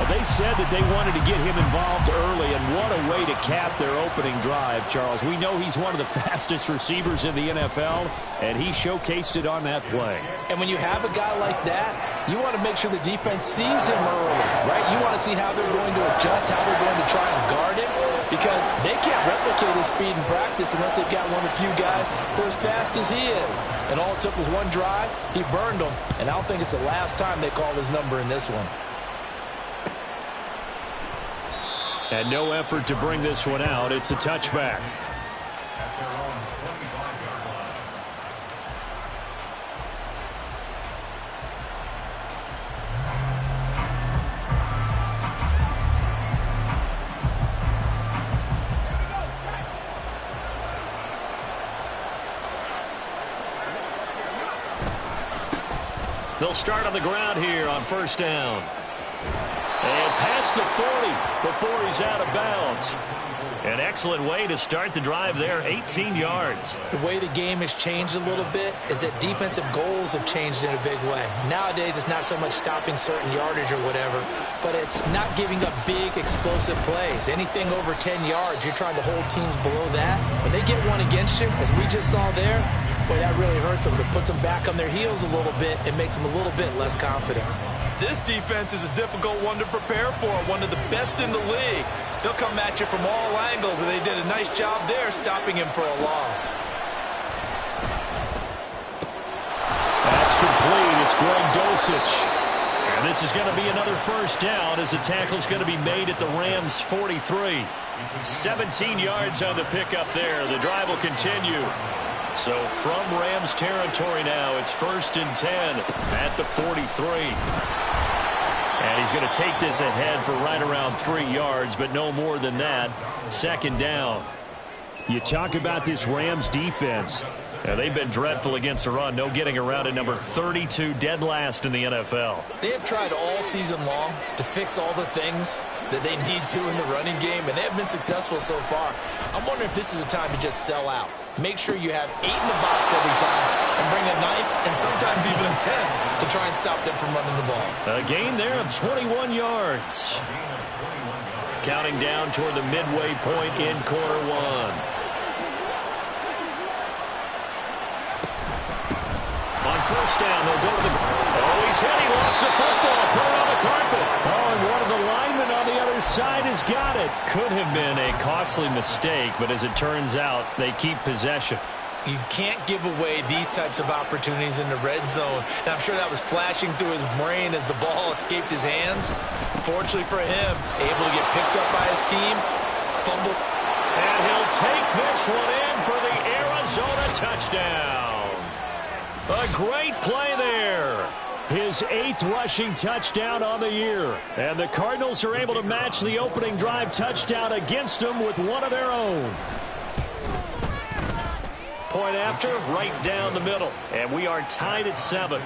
They said that they wanted to get him involved early, and what a way to cap their opening drive, Charles. We know he's one of the fastest receivers in the NFL, and he showcased it on that play. And when you have a guy like that, you want to make sure the defense sees him early, right? You want to see how they're going to adjust, how they're going to try and guard him, because they can't replicate his speed in practice unless they've got one of the few guys who are as fast as he is. And all it took was one drive. He burned them, and I don't think it's the last time they call his number in this one. And no effort to bring this one out. It's a touchback. They'll start on the ground here on first down. And past the 40 before he's out of bounds. An excellent way to start the drive there, 18 yards. The way the game has changed a little bit is that defensive goals have changed in a big way. Nowadays, it's not so much stopping certain yardage or whatever, but it's not giving up big, explosive plays. Anything over 10 yards, you're trying to hold teams below that. When they get one against you, as we just saw there, boy, that really hurts them. It puts them back on their heels a little bit and makes them a little bit less confident. This defense is a difficult one to prepare for, one of the best in the league. They'll come at you from all angles, and they did a nice job there stopping him for a loss. That's complete. It's Greg Dulcich. And this is going to be another first down as the tackle's going to be made at the Rams' 43. 17 yards on the pickup there. The drive will continue. So from Rams territory now, it's 1st and 10 at the 43. And he's going to take this ahead for right around 3 yards, but no more than that. 2nd down. You talk about this Rams defense. Now, they've been dreadful against the run. No getting around it. Number 32, dead last in the NFL. They have tried all season long to fix all the things that they need to in the running game, and they have been successful so far. I'm wondering if this is a time to just sell out. Make sure you have 8 in the box every time and bring a 9th and sometimes even a 10th to try and stop them from running the ball. A gain there of 21 yards. Counting down toward the midway point in quarter one. On 1st down, they'll go to the... Oh, he's hit. He lost the football. Put it on the carpet. Oh, and one of the linemen on the other side has got it. Could have been a costly mistake, but as it turns out, they keep possession. You can't give away these types of opportunities in the red zone. And I'm sure that was flashing through his brain as the ball escaped his hands. Fortunately for him, able to get picked up by his team, fumble. And he'll take this one in for the Arizona touchdown. A great play there. His 8th rushing touchdown on the year. And the Cardinals are able to match the opening drive touchdown against them with one of their own. Point after, right down the middle. And we are tied at 7.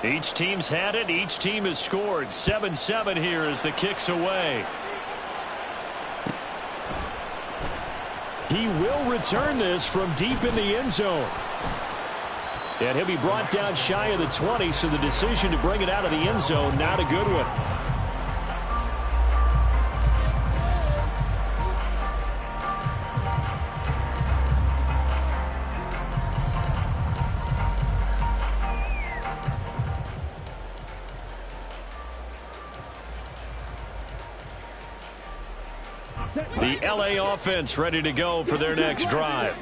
Each team's had it. Each team has scored. 7-7 here as the kick's away. He will return this from deep in the end zone. And he'll be brought down shy of the 20, so the decision to bring it out of the end zone, not a good one. The LA offense ready to go for their next drive.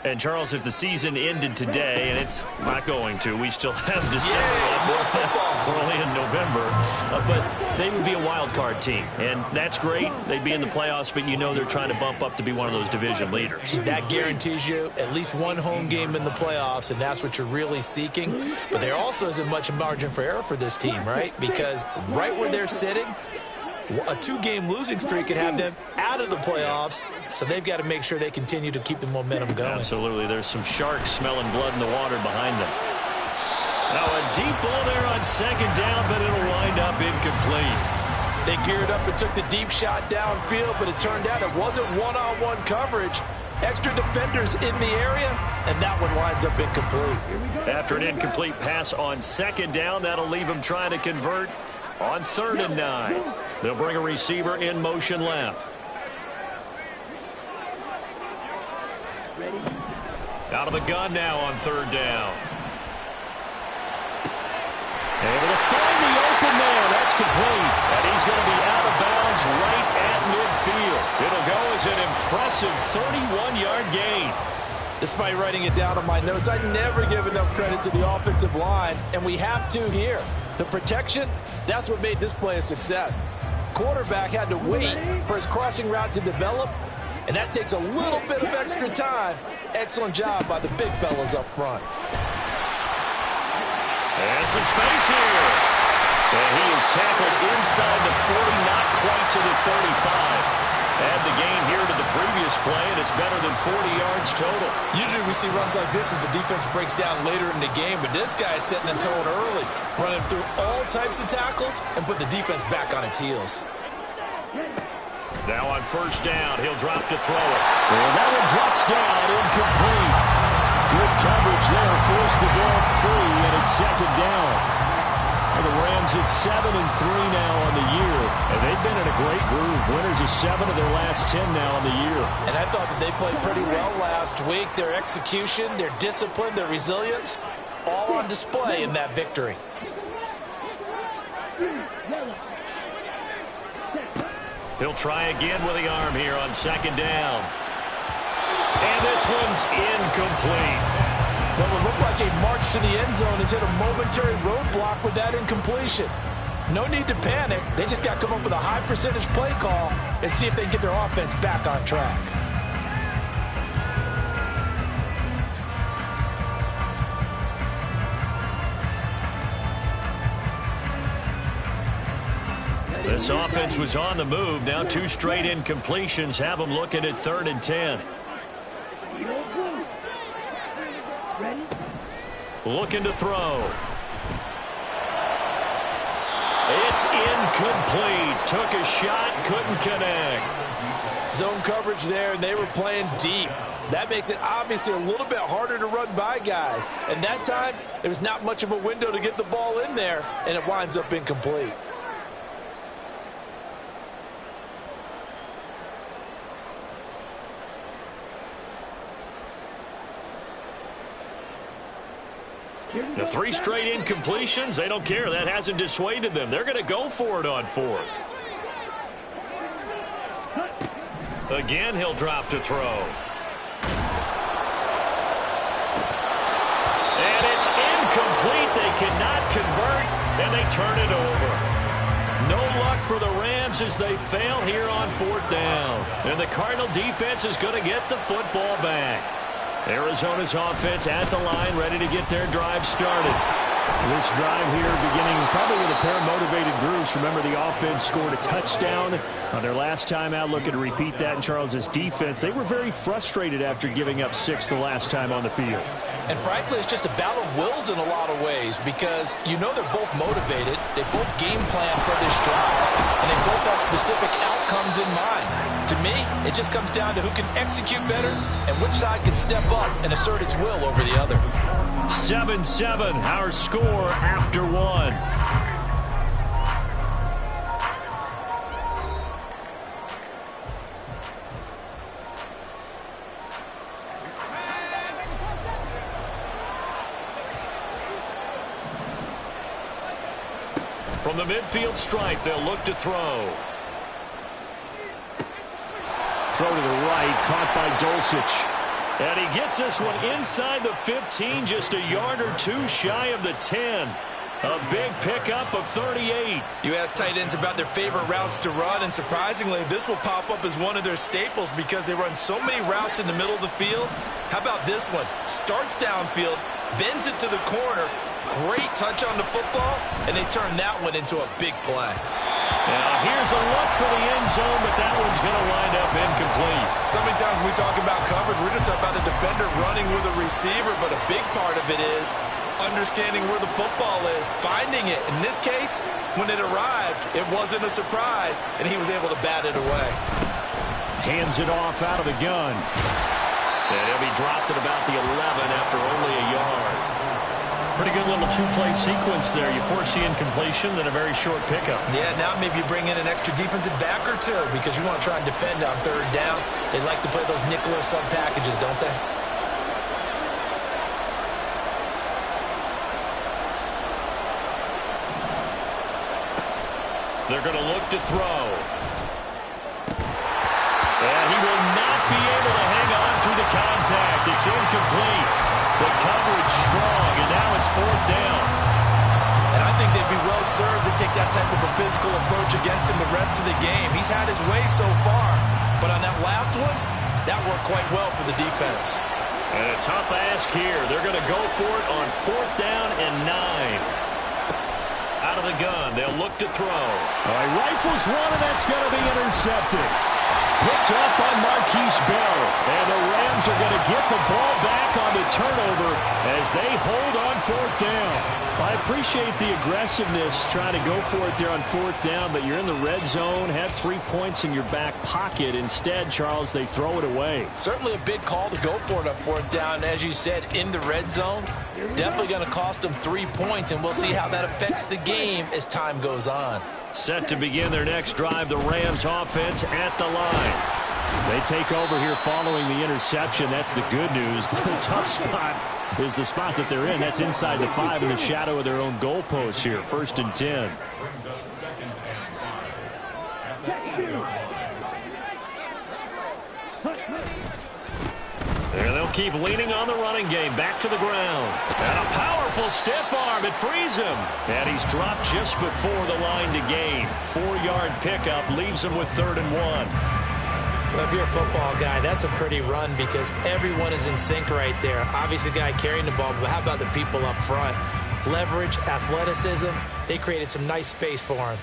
And, Charles, if the season ended today, and it's not going to, we still have December left. We're only in November. But they would be a wild card team. And that's great. They'd be in the playoffs, but you know they're trying to bump up to be one of those division leaders. That guarantees you at least one home game in the playoffs, and that's what you're really seeking. But there also isn't much margin for error for this team, right? Because right where they're sitting, a 2-game losing streak could have them out of the playoffs, so they've got to make sure they continue to keep the momentum going. Absolutely. There's some sharks smelling blood in the water behind them. Now a deep ball there on 2nd down, but it'll wind up incomplete. They geared up and took the deep shot downfield, but it turned out it wasn't one-on-one coverage. Extra defenders in the area, and that one winds up incomplete. After an incomplete pass on 2nd down, that'll leave them trying to convert on 3rd and 9. They'll bring a receiver in motion left. Out of the gun now on 3rd down. Able to find the open man. That's complete. And he's going to be out of bounds right at midfield. It'll go as an impressive 31-yard gain. Despite writing it down on my notes, I never give enough credit to the offensive line, and we have to here. The protection, that's what made this play a success. quarterback had to wait for his crossing route to develop, and that takes a little bit of extra time. Excellent job by the big fellas up front. And some space here. And he is tackled inside the 40, not quite to the 35. Add the gain here to the previous play, and it's better than 40 yards total. Usually we see runs like this as the defense breaks down later in the game, but this guy is setting the tone early, running through all types of tackles and put the defense back on its heels. Now on first down, he'll drop to throw it. And that one drops down, incomplete. Good coverage there, forced the ball free, and it's second down. And the Rams at 7-3 now on the year. And they've been in a great groove. Winners of 7 of their last 10 now on the year. And I thought that they played pretty well last week. Their execution, their discipline, their resilience, all on display in that victory. He'll try again with the arm here on second down. And this one's incomplete. What would look like a march to the end zone has hit a momentary roadblock with that incompletion. No need to panic. They just got to come up with a high percentage play call and see if they can get their offense back on track. This offense was on the move. Now 2 straight incompletions have them looking at 3rd and 10. Looking to throw. It's incomplete. Took a shot, couldn't connect. Zone coverage there, and they were playing deep. That makes it obviously a little bit harder to run by guys. And that time, there's not much of a window to get the ball in there, and it winds up incomplete. The 3 straight incompletions, they don't care. That hasn't dissuaded them. They're going to go for it on 4th. Again, he'll drop to throw. And it's incomplete. They cannot convert, and they turn it over. No luck for the Rams as they fail here on 4th down. And the Cardinal defense is going to get the football back. Arizona's offense at the line, ready to get their drive started. This drive here beginning probably with a pair of motivated groups. Remember, the offense scored a touchdown on their last time out. Looking to repeat that in Charles's defense. They were very frustrated after giving up 6 the last time on the field. And frankly, it's just a battle of wills in a lot of ways because you know they're both motivated. They both game plan for this drive, and they both have specific outcomes in mind. To me, it just comes down to who can execute better and which side can step up and assert its will over the other. 7-7, our score after 1. From the midfield stripe, they'll look to throw. Throw to the right, caught by Dulcich. And he gets this one inside the 15, just a yard or 2 shy of the 10. A big pickup of 38. You ask tight ends about their favorite routes to run, and surprisingly, this will pop up as one of their staples because they run so many routes in the middle of the field. How about this one? Starts downfield, bends it to the corner, great touch on the football, and they turn that one into a big play. Now here's a look for the end zone, but that one's going to wind up incomplete. So many times when we talk about coverage, we're just about a defender running with a receiver, but a big part of it is understanding where the football is, finding it. In this case, when it arrived, it wasn't a surprise, and he was able to bat it away. Hands it off out of the gun. And he'll be dropped at about the 11 after only a yard. Pretty good little 2-play sequence there. You force the incompletion, then a very short pickup. Yeah, now maybe you bring in an extra defensive back or 2 because you want to try and defend on 3rd down. They like to play those nickel or sub packages, don't they? They're going to look to throw. And he will not be able to hang on through the contact. It's incomplete. The coverage strong, and now it's 4th down. And I think they'd be well served to take that type of a physical approach against him to rest of the game. He's had his way so far, but on that last one, that worked quite well for the defense. And a tough ask here. They're going to go for it on 4th down and 9. Out of the gun, they'll look to throw. He rifles one, and that's going to be intercepted. Picked up by Marquise Bell. And the Rams are going to get the ball back on the turnover as they hold on 4th down. I appreciate the aggressiveness trying to go for it there on 4th down, but you're in the red zone, have 3 points in your back pocket. Instead, Charles, they throw it away. Certainly a big call to go for it on 4th down. As you said, in the red zone, definitely going to cost them 3 points, and we'll see how that affects the game as time goes on. Set to begin their next drive, the Rams offense at the line. They take over here following the interception. That's the good news. The tough spot is the spot that they're in. That's inside the 5 in the shadow of their own goalpost here. 1st and 10. Brings up 2nd and 5. At the 5-yard line. And they'll keep leaning on the running game. Back to the ground. And a powerful stiff arm. It frees him. And he's dropped just before the line to gain. 4-yard pickup leaves him with 3rd and 1. Well, if you're a football guy, that's a pretty run because everyone is in sync right there. Obviously, the guy carrying the ball, but how about the people up front? Leverage, athleticism, they created some nice space for him.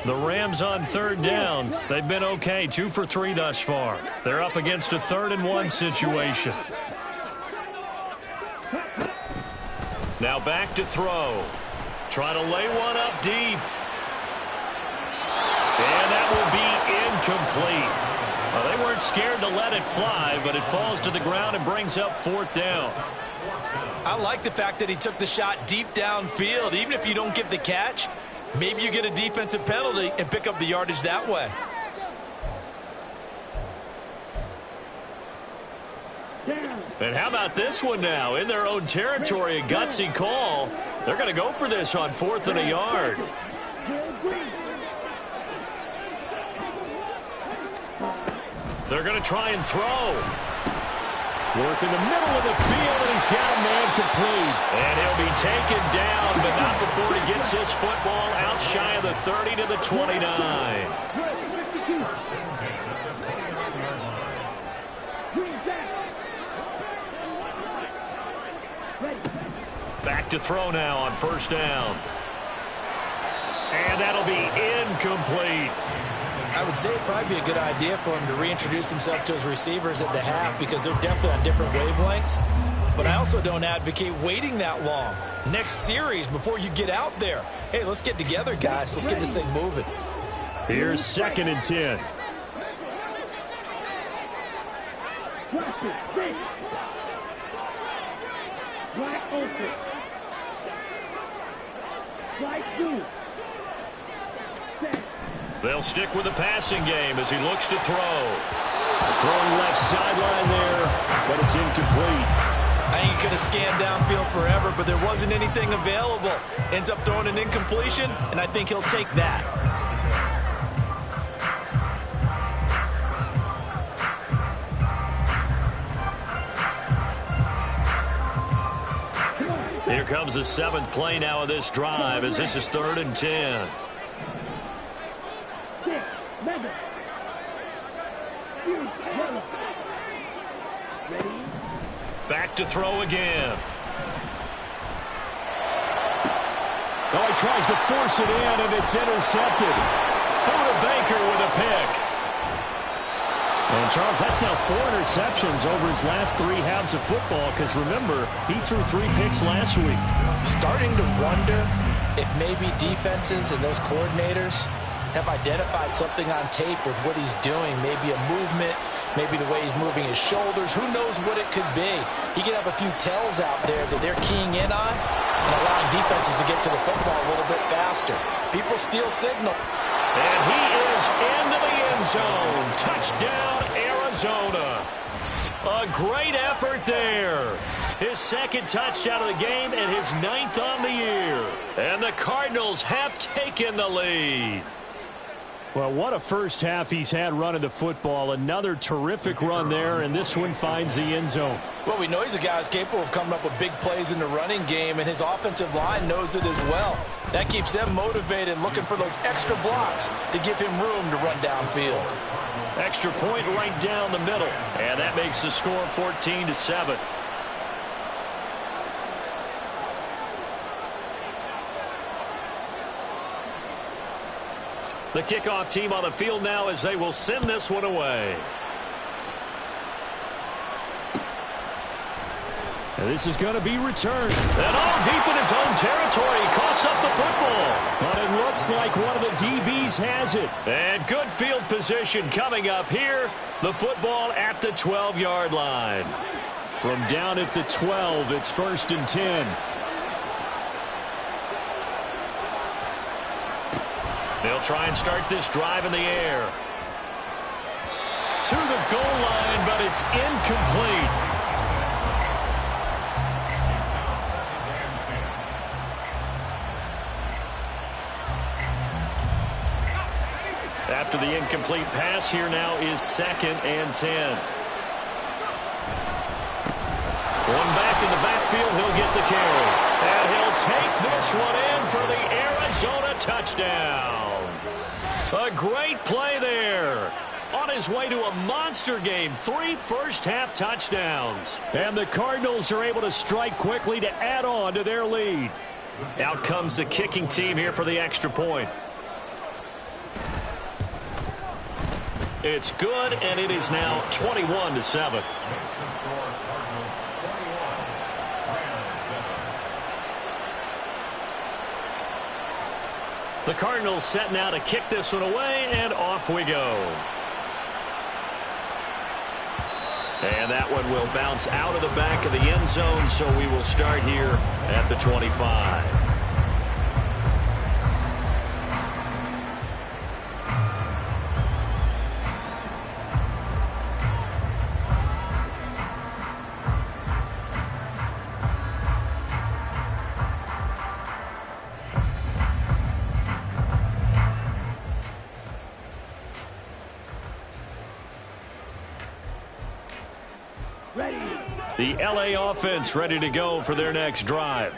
The Rams on 3rd down. They've been okay, 2 for 3 thus far. They're up against a 3rd and 1 situation. Now back to throw. Try to lay one up deep. And that will be incomplete. Well, they weren't scared to let it fly, but it falls to the ground and brings up 4th down. I like the fact that he took the shot deep downfield. Even if you don't get the catch, maybe you get a defensive penalty and pick up the yardage that way. And how about this one now? In their own territory, a gutsy call. They're going to go for this on 4th and a yard. They're going to try and throw. Work in the middle of the field, and he's got a man complete. And he'll be taken down, but not before he gets his football out shy of the 30 to the 29. Back to throw now on 1st down. And that'll be incomplete. I would say it'd probably be a good idea for him to reintroduce himself to his receivers at the half because they're definitely on different wavelengths. But I also don't advocate waiting that long. Next series before you get out there. Hey, let's get together, guys. Let's get this thing moving. Here's 2nd and 10. Wide open. Strike 2. They'll stick with the passing game as he looks to throw. Throwing left sideline there, but it's incomplete. I think he could have scanned downfield forever, but there wasn't anything available. Ends up throwing an incompletion, and I think he'll take that. Here comes the 7th play now of this drive as this is 3rd and 10. Back to throw again. Oh, he tries to force it in, and it's intercepted. Buda Baker with a pick. And, Charles, that's now 4 interceptions over his last 3 halves of football because, remember, he threw 3 picks last week. Starting to wonder if maybe defenses and those coordinators have identified something on tape with what he's doing. Maybe a movement, maybe the way he's moving his shoulders. Who knows what it could be? He could have a few tells out there that they're keying in on and allowing defenses to get to the football a little bit faster. People steal signal. And he is into the end zone. Touchdown, Arizona. A great effort there. His 2nd touchdown of the game and his 9th on the year. And the Cardinals have taken the lead. Well, what a first half he's had running the football. Another terrific run there, and this one finds the end zone. Well, we know he's a guy who's capable of coming up with big plays in the running game, and his offensive line knows it as well. That keeps them motivated, looking for those extra blocks to give him room to run downfield. Extra point right down the middle, and that makes the score 14-7. The kickoff team on the field now as they will send this one away. And this is going to be returned. And all deep in his own territory. Coughs up the football. But it looks like one of the DBs has it. And good field position coming up here. The football at the 12-yard line. From down at the 12, it's 1st and 10. They'll try and start this drive in the air. To the goal line, but it's incomplete. After the incomplete pass, here now is 2nd and 10. One back in the backfield, he'll get the carry. And he'll take this one in for the Arizona touchdown. A great play there. On his way to a monster game, 3 first-half touchdowns. And the Cardinals are able to strike quickly to add on to their lead. Out comes the kicking team here for the extra point. It's good, and it is now 21-7. The Cardinals set now to kick this one away, and off we go. And that one will bounce out of the back of the end zone, so we will start here at the 25. The LA offense ready to go for their next drive.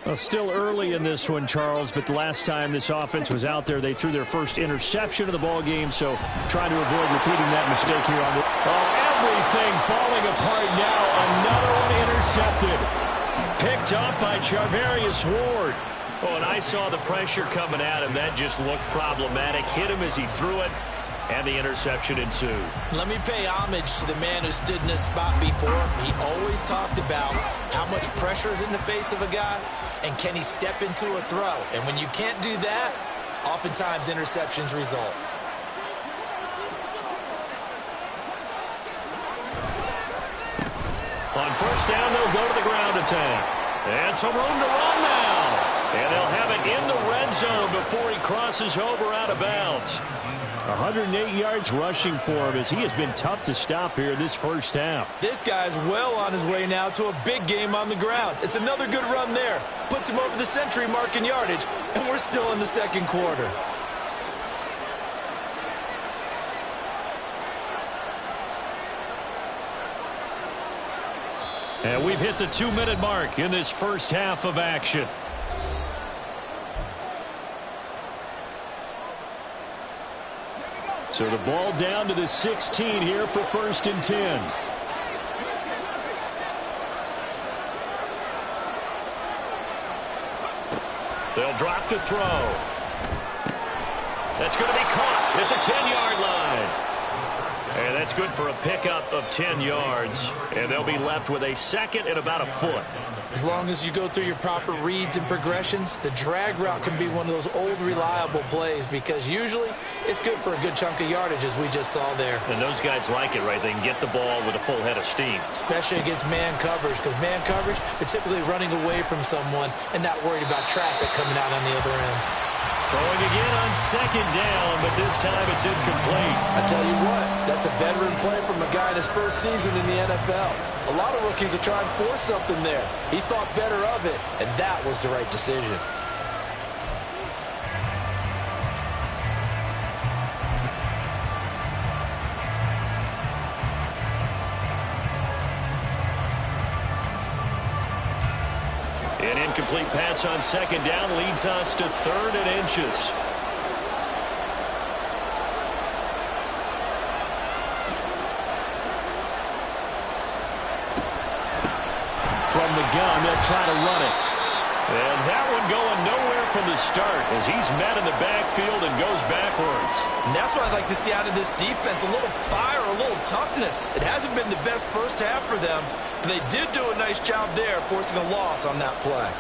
Well, still early in this one, Charles, but the last time this offense was out there, they threw their first interception of the ball game, so trying to avoid repeating that mistake here on the... Oh, everything falling apart now. Another one intercepted. Picked up by Charvarius Ward. Oh, and I saw the pressure coming at him. That just looked problematic. Hit him as he threw it. And the interception ensued. Let me pay homage to the man who stood in this spot before. He always talked about how much pressure is in the face of a guy, and can he step into a throw. And when you can't do that, oftentimes interceptions result. On first down, they'll go to the ground attack. And some room to run now. And they'll have it in the red zone before he crosses over out of bounds. 108 yards rushing for him as he has been tough to stop here this first half. This guy's well on his way now to a big game on the ground. It's another good run there. Puts him over the century mark in yardage, and we're still in the second quarter. And we've hit the 2-minute mark in this first half of action. So the ball down to the 16 here for 1st and 10. They'll drop to throw. That's going to be caught at the 10-yard line. And that's good for a pickup of 10 yards. And they'll be left with a second and about a foot. As long as you go through your proper reads and progressions, the drag route can be one of those old reliable plays because usually it's good for a good chunk of yardage as we just saw there. And those guys like it, right? They can get the ball with a full head of steam. Especially against man coverage, because man coverage, they're typically running away from someone and not worried about traffic coming out on the other end. Throwing again on second down, but this time it's incomplete. I tell you what, that's a veteran play from a guy in his first season in the NFL. A lot of rookies are trying to force something there. He thought better of it, and that was the right decision. An incomplete pass on second down leads us to 3rd and inches. From the gun, they'll try to run it. And that one going nowhere from the start as he's met in the backfield and goes backwards. And that's what I'd like to see out of this defense, a little fire, a little toughness. It hasn't been the best first half for them, but they did do a nice job there forcing a loss on that play.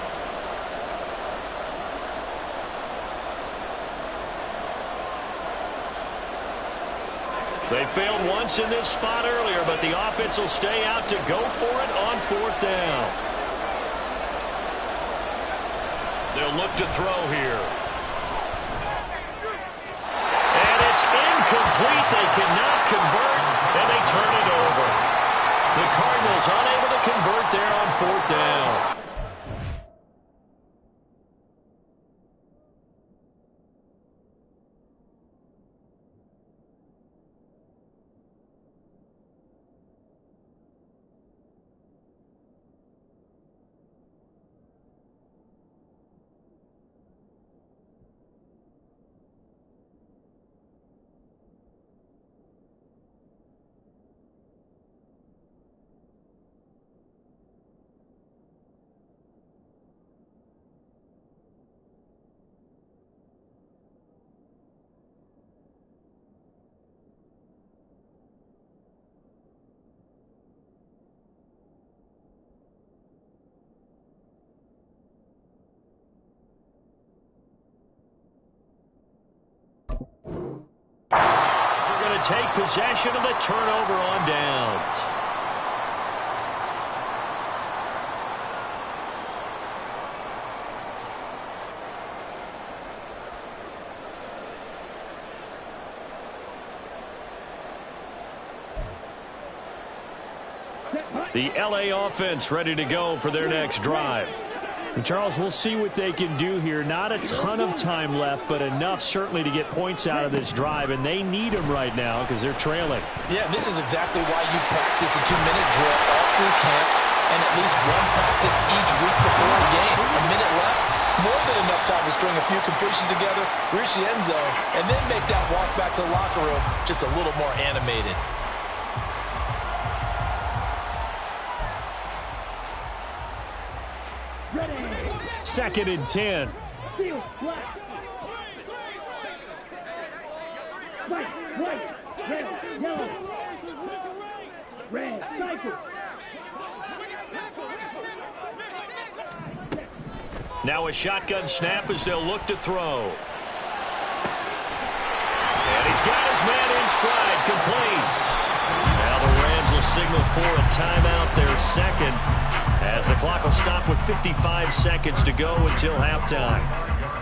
They failed once in this spot earlier, but the offense will stay out to go for it on 4th down. They'll look to throw here. And it's incomplete. They cannot convert, and they turn it over. The Cardinals unable to convert there on 4th down. Take possession of the turnover on downs. The LA offense ready to go for their next drive. And Charles, we'll see what they can do here. Not a ton of time left, but enough certainly to get points out of this drive, and they need them right now because they're trailing. Yeah, this is exactly why you practice a 2-minute drill all through camp and at least one practice each week before a game. A minute left, more than enough time to string a few completions together, reach the end zone, and then make that walk back to the locker room just a little more animated. Second and 10. White, red, yellow, red, cycle. Now a shotgun snap as they'll look to throw. And he's got his man in stride, complete. Now the Rams will signal for a timeout, their second, as the clock will stop with 55 seconds to go until halftime.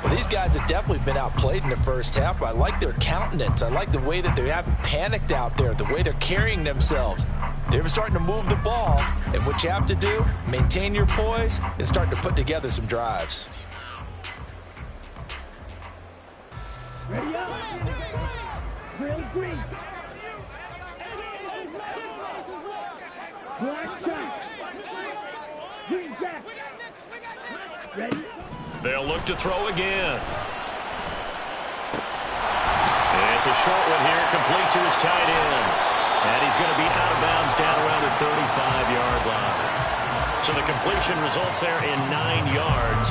Well, these guys have definitely been outplayed in the first half, but I like their countenance. I like the way that they haven't panicked out there, the way they're carrying themselves. They're starting to move the ball, and what you have to do, maintain your poise and start to put together some drives. Ready up. Real green. Black shot. Green jack. Ready? They'll look to throw again. And it's a short one here, complete to his tight end. And he's going to be out of bounds down around the 35-yard line. So the completion results there in 9 yards.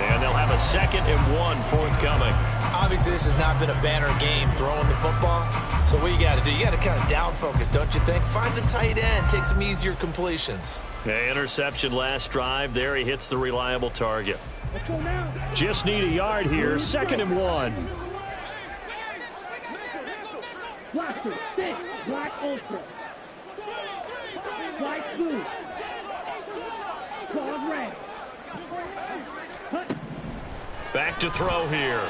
And they'll have a 2nd and 1 forthcoming. Obviously, this has not been a banner game throwing the football. So what you got to do, you got to kind of down focus, don't you think? Find the tight end, take some easier completions. Okay, interception last drive. There he hits the reliable target. Just need a yard here. 2nd and 1. Black suit, thick, black ultra. White blue. Claws red. Back to throw here.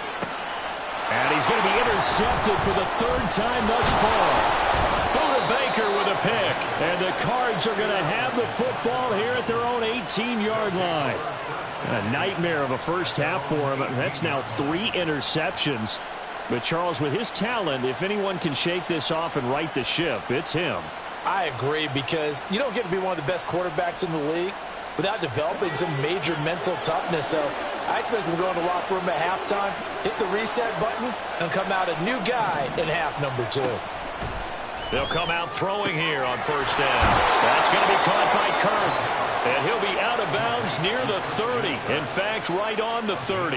And he's going to be intercepted for the 3rd time thus far. Buda Baker with a pick. And the Cards are going to have the football here at their own 18-yard line. A nightmare of a first half for him. That's now 3 interceptions. But Charles, with his talent, if anyone can shake this off and right the ship, it's him. I agree, because you don't get to be one of the best quarterbacks in the league without developing some major mental toughness. So I expect him to go in the locker room at halftime, hit the reset button, and come out a new guy in half number 2. They'll come out throwing here on first down. That's going to be caught by Kirk. And he'll be out of bounds near the 30. In fact, right on the 30.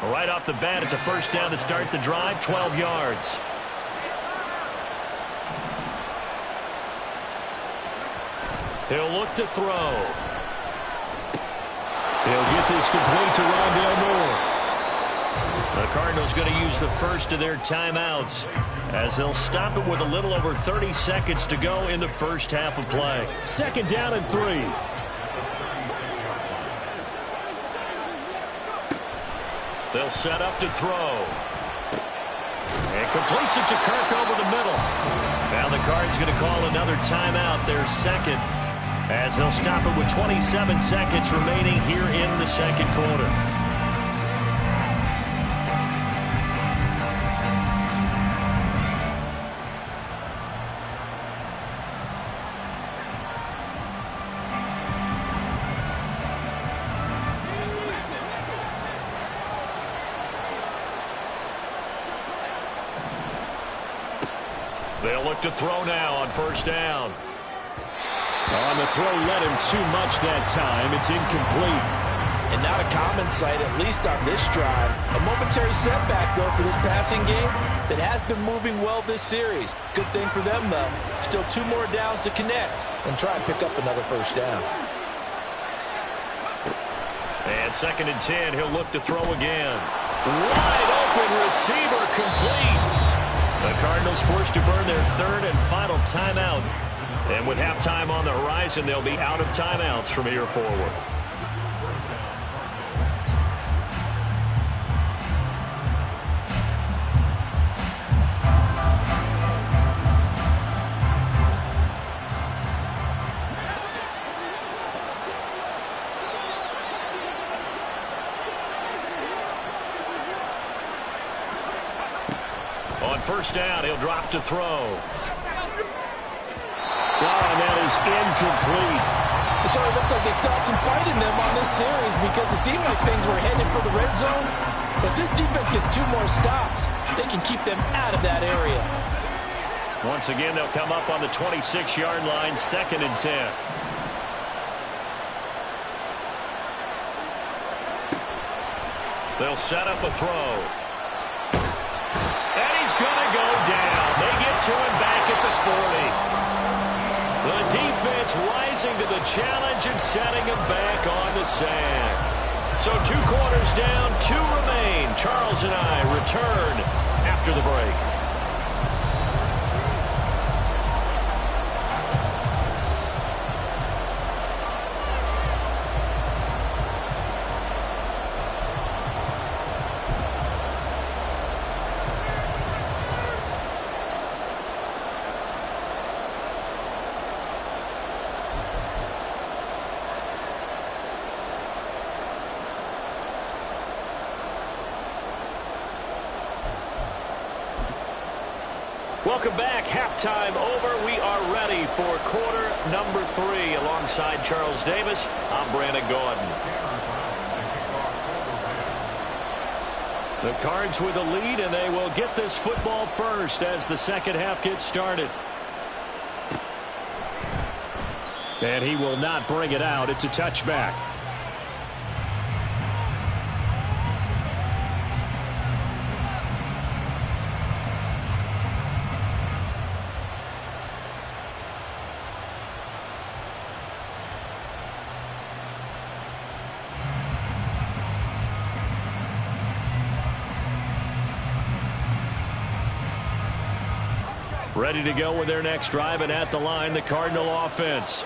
Right off the bat, it's a first down to start the drive, 12 yards. He'll look to throw. He'll get this complete to Rondale Moore. The Cardinals going to use the first of their timeouts as they'll stop it with a little over 30 seconds to go in the first half of play. Second down and 3. They'll set up to throw. And completes it to Kirk over the middle. Now the Cards going to call another timeout, their second, as they'll stop it with 27 seconds remaining here in the second quarter. They'll look to throw now on first down. On the throw, led him too much that time. It's incomplete. And not a common sight, at least on this drive. A momentary setback, though, for this passing game that has been moving well this series. Good thing for them, though. Still 2 more downs to connect and try and pick up another first down. And second and 10, he'll look to throw again. Wide open receiver, complete. The Cardinals forced to burn their third and final timeout. And with halftime on the horizon, they'll be out of timeouts from here forward. On first down, he'll drop to throw. And that is incomplete. So it looks like they still have some fight in them on this series because it seemed like things were headed for the red zone. But this defense gets 2 more stops. They can keep them out of that area. Once again, they'll come up on the 26-yard line, second and 10. They'll set up a throw. And he's going to go down. They get to him back at the 40. The defense rising to the challenge and setting him back on the sand. So 2 quarters down, 2 remain. Charles and I return after the break. Welcome back. Halftime over. We are ready for quarter number 3. Alongside Charles Davis, I'm Brandon Gordon. The Cards with the lead, and they will get this football first as the second half gets started. And he will not bring it out. It's a touchback. Ready to go with their next drive, and at the line, the Cardinal offense.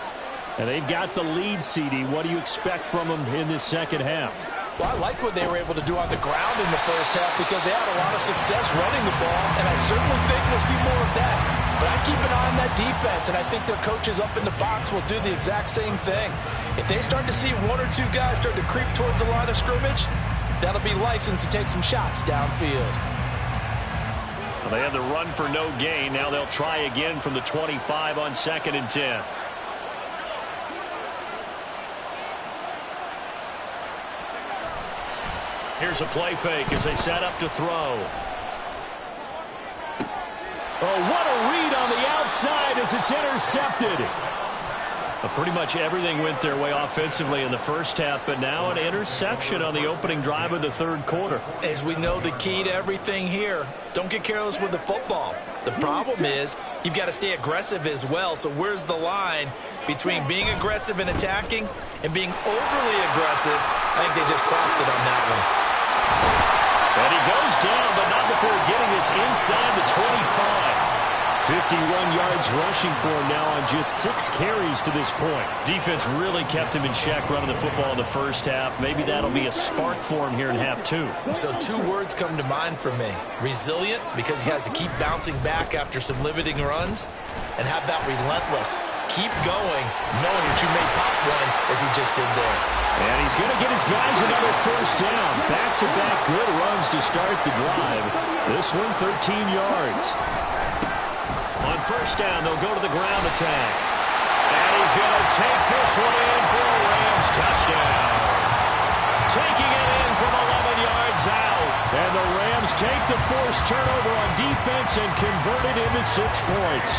And they've got the lead, CD. What do you expect from them in this second half? Well, I like what they were able to do on the ground in the first half because they had a lot of success running the ball, and I certainly think we'll see more of that. But I keep an eye on that defense, and I think their coaches up in the box will do the exact same thing. If they start to see 1 or 2 guys start to creep towards the line of scrimmage, that'll be licensed to take some shots downfield. They had the run for no gain. Now they'll try again from the 25 on second and 10. Here's a play fake as they set up to throw. Oh, what a read on the outside as it's intercepted. Pretty much everything went their way offensively in the first half, but now an interception on the opening drive of the third quarter. As we know, the key to everything here, don't get careless with the football. The problem is you've got to stay aggressive as well. So where's the line between being aggressive and attacking and being overly aggressive? I think they just crossed it on that one. And he goes down, but not before getting us inside the 25. 51 yards rushing for him now on just 6 carries to this point. Defense really kept him in check running the football in the first half. Maybe that'll be a spark for him here in half 2. So 2 words come to mind for me. Resilient, because he has to keep bouncing back after some limiting runs. And how about relentless? Keep going, knowing that you may pop one as he just did there. And he's going to get his guys another first down. Back-to-back good runs to start the drive. This one 13 yards. On first down, they'll go to the ground attack. And he's going to take this one in for a Rams touchdown. Taking it in from 11 yards out. And the Rams take the forced turnover on defense and convert it into 6 points.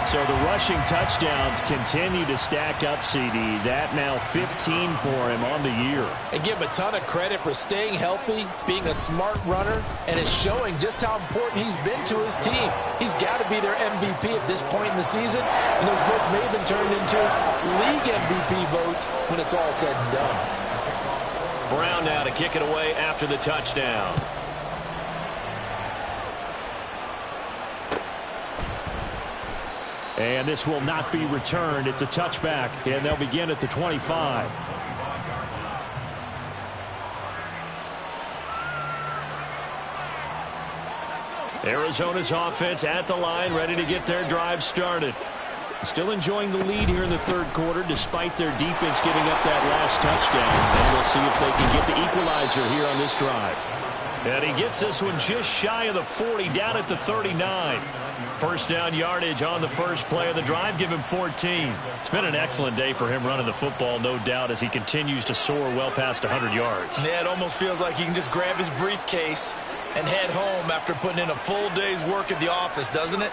So the rushing touchdowns continue to stack up, CD. That now 15 for him on the year. And give him a ton of credit for staying healthy, being a smart runner, and is showing just how important he's been to his team. He's got to be their MVP at this point in the season, and those votes may have been turned into league MVP votes when it's all said and done. Brown now to kick it away after the touchdown. And this will not be returned. It's a touchback, and they'll begin at the 25. Arizona's offense at the line, ready to get their drive started. Still enjoying the lead here in the third quarter, despite their defense giving up that last touchdown. And we'll see if they can get the equalizer here on this drive. And he gets this one just shy of the 40, down at the 39. First down yardage on the first play of the drive, give him 14. It's been an excellent day for him running the football, no doubt, as he continues to soar well past 100 yards. Yeah, it almost feels like he can just grab his briefcase and head home after putting in a full day's work at the office, doesn't it?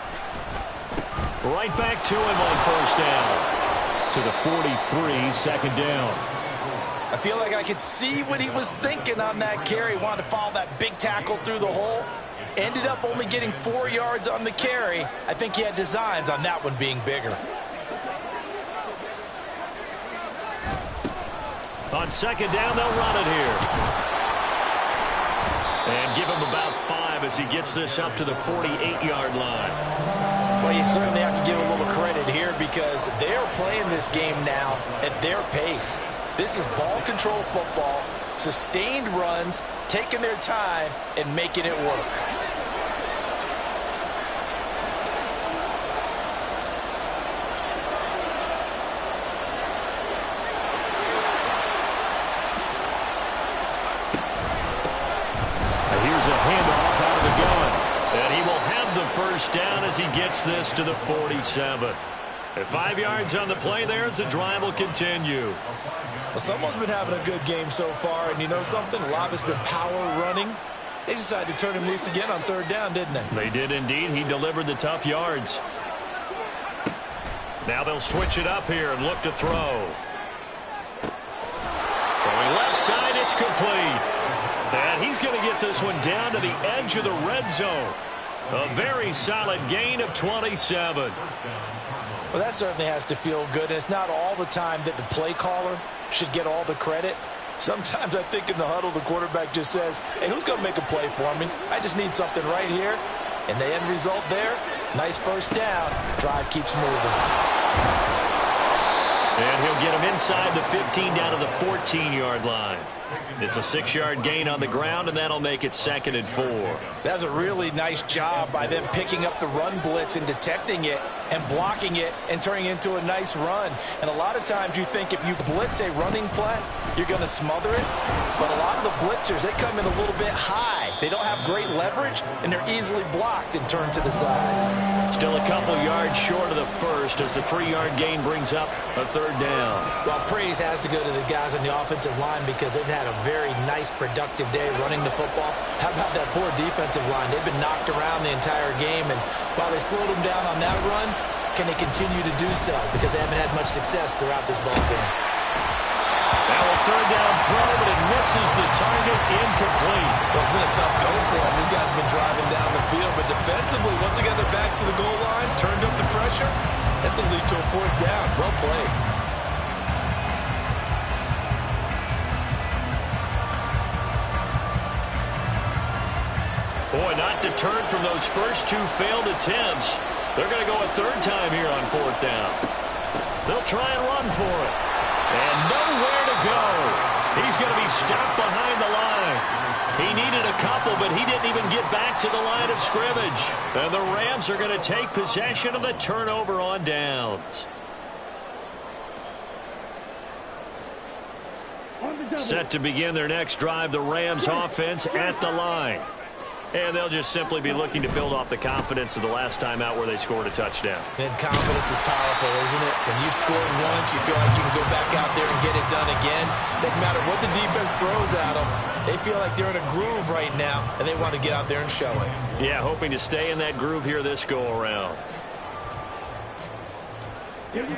Right back to him on first down. To the 43, second down. I feel like I could see what he was thinking on that carry. Wanted to follow that big tackle through the hole. Ended up only getting 4 yards on the carry. I think he had designs on that one being bigger. On second down, they'll run it here. And give him about 5 as he gets this up to the 48-yard line. Well, you certainly have to give a little credit here because they're playing this game now at their pace. This is ball control football, sustained runs, taking their time, and making it work. Here's a handoff out of the gun. And he will have the first down as he gets this to the 47. At 5 yards on the play there as the drive will continue. Well, someone's been having a good game so far, and you know something? A lot of it's been power running. They decided to turn him loose again on third down, didn't they? They did indeed. He delivered the tough yards. Now they'll switch it up here and look to throw. Throwing left side, it's complete. And he's going to get this one down to the edge of the red zone. A very solid gain of 27. Well, that certainly has to feel good. And it's not all the time that the play caller should get all the credit. Sometimes I think in the huddle, the quarterback just says, hey, who's going to make a play for me? I just need something right here. And the end result there, nice first down. Drive keeps moving. And he'll get him inside the 15 down to the 14-yard line. It's a 6-yard gain on the ground, and that'll make it 2nd and 4. That's a really nice job by them picking up the run blitz and detecting it and blocking it and turning it into a nice run. And a lot of times you think if you blitz a running play, you're going to smother it. But a lot of the blitzers, they come in a little bit high. They don't have great leverage, and they're easily blocked and turned to the side. Still a couple yards short of the first as the 3-yard gain brings up a third down. Well, praise has to go to the guys on the offensive line because they've had a very nice, productive day running the football. How about that poor defensive line? They've been knocked around the entire game, and while they slowed them down on that run, can they continue to do so? Because they haven't had much success throughout this ball game. Now a third down throw, but it misses the target, incomplete. Well, it's been a tough go for them. These guys have been driving down the field, but defensively, once they got their backs to the goal line, turned up the pressure, that's going to lead to a fourth down. Well played. Boy, not deterred from those first 2 failed attempts. They're going to go a third time here on fourth down. They'll try and run for it. And nowhere to go. He's going to be stopped behind the line. He needed a couple, but he didn't even get back to the line of scrimmage. And the Rams are going to take possession of the turnover on downs. Set to begin their next drive, the Rams offense at the line. And they'll just simply be looking to build off the confidence of the last time out where they scored a touchdown. And confidence is powerful, isn't it? When you've scored once, you feel like you can go back out there and get it done again. Doesn't matter what the defense throws at them. They feel like they're in a groove right now, and they want to get out there and show it. Yeah, hoping to stay in that groove here this go-around.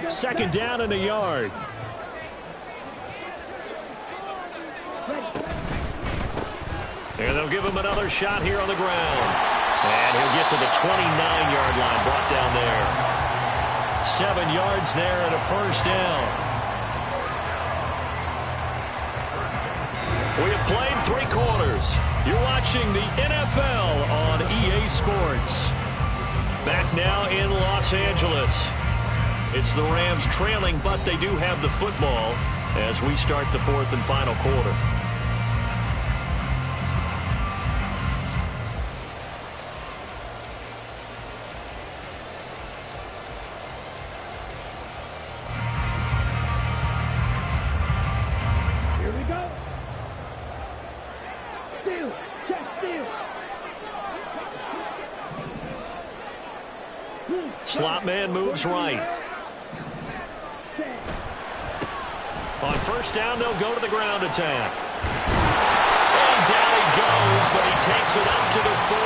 Second down and a yard. And they'll give him another shot here on the ground. And he'll get to the 29-yard line, brought down there. 7 yards there and a first down. We have played 3 quarters. You're watching the NFL on EA Sports. Back now in Los Angeles. It's the Rams trailing, but they do have the football as we start the 4th and final quarter. Slot man moves right. On first down, they'll go to the ground attack. And down he goes, but he takes it up to the 40.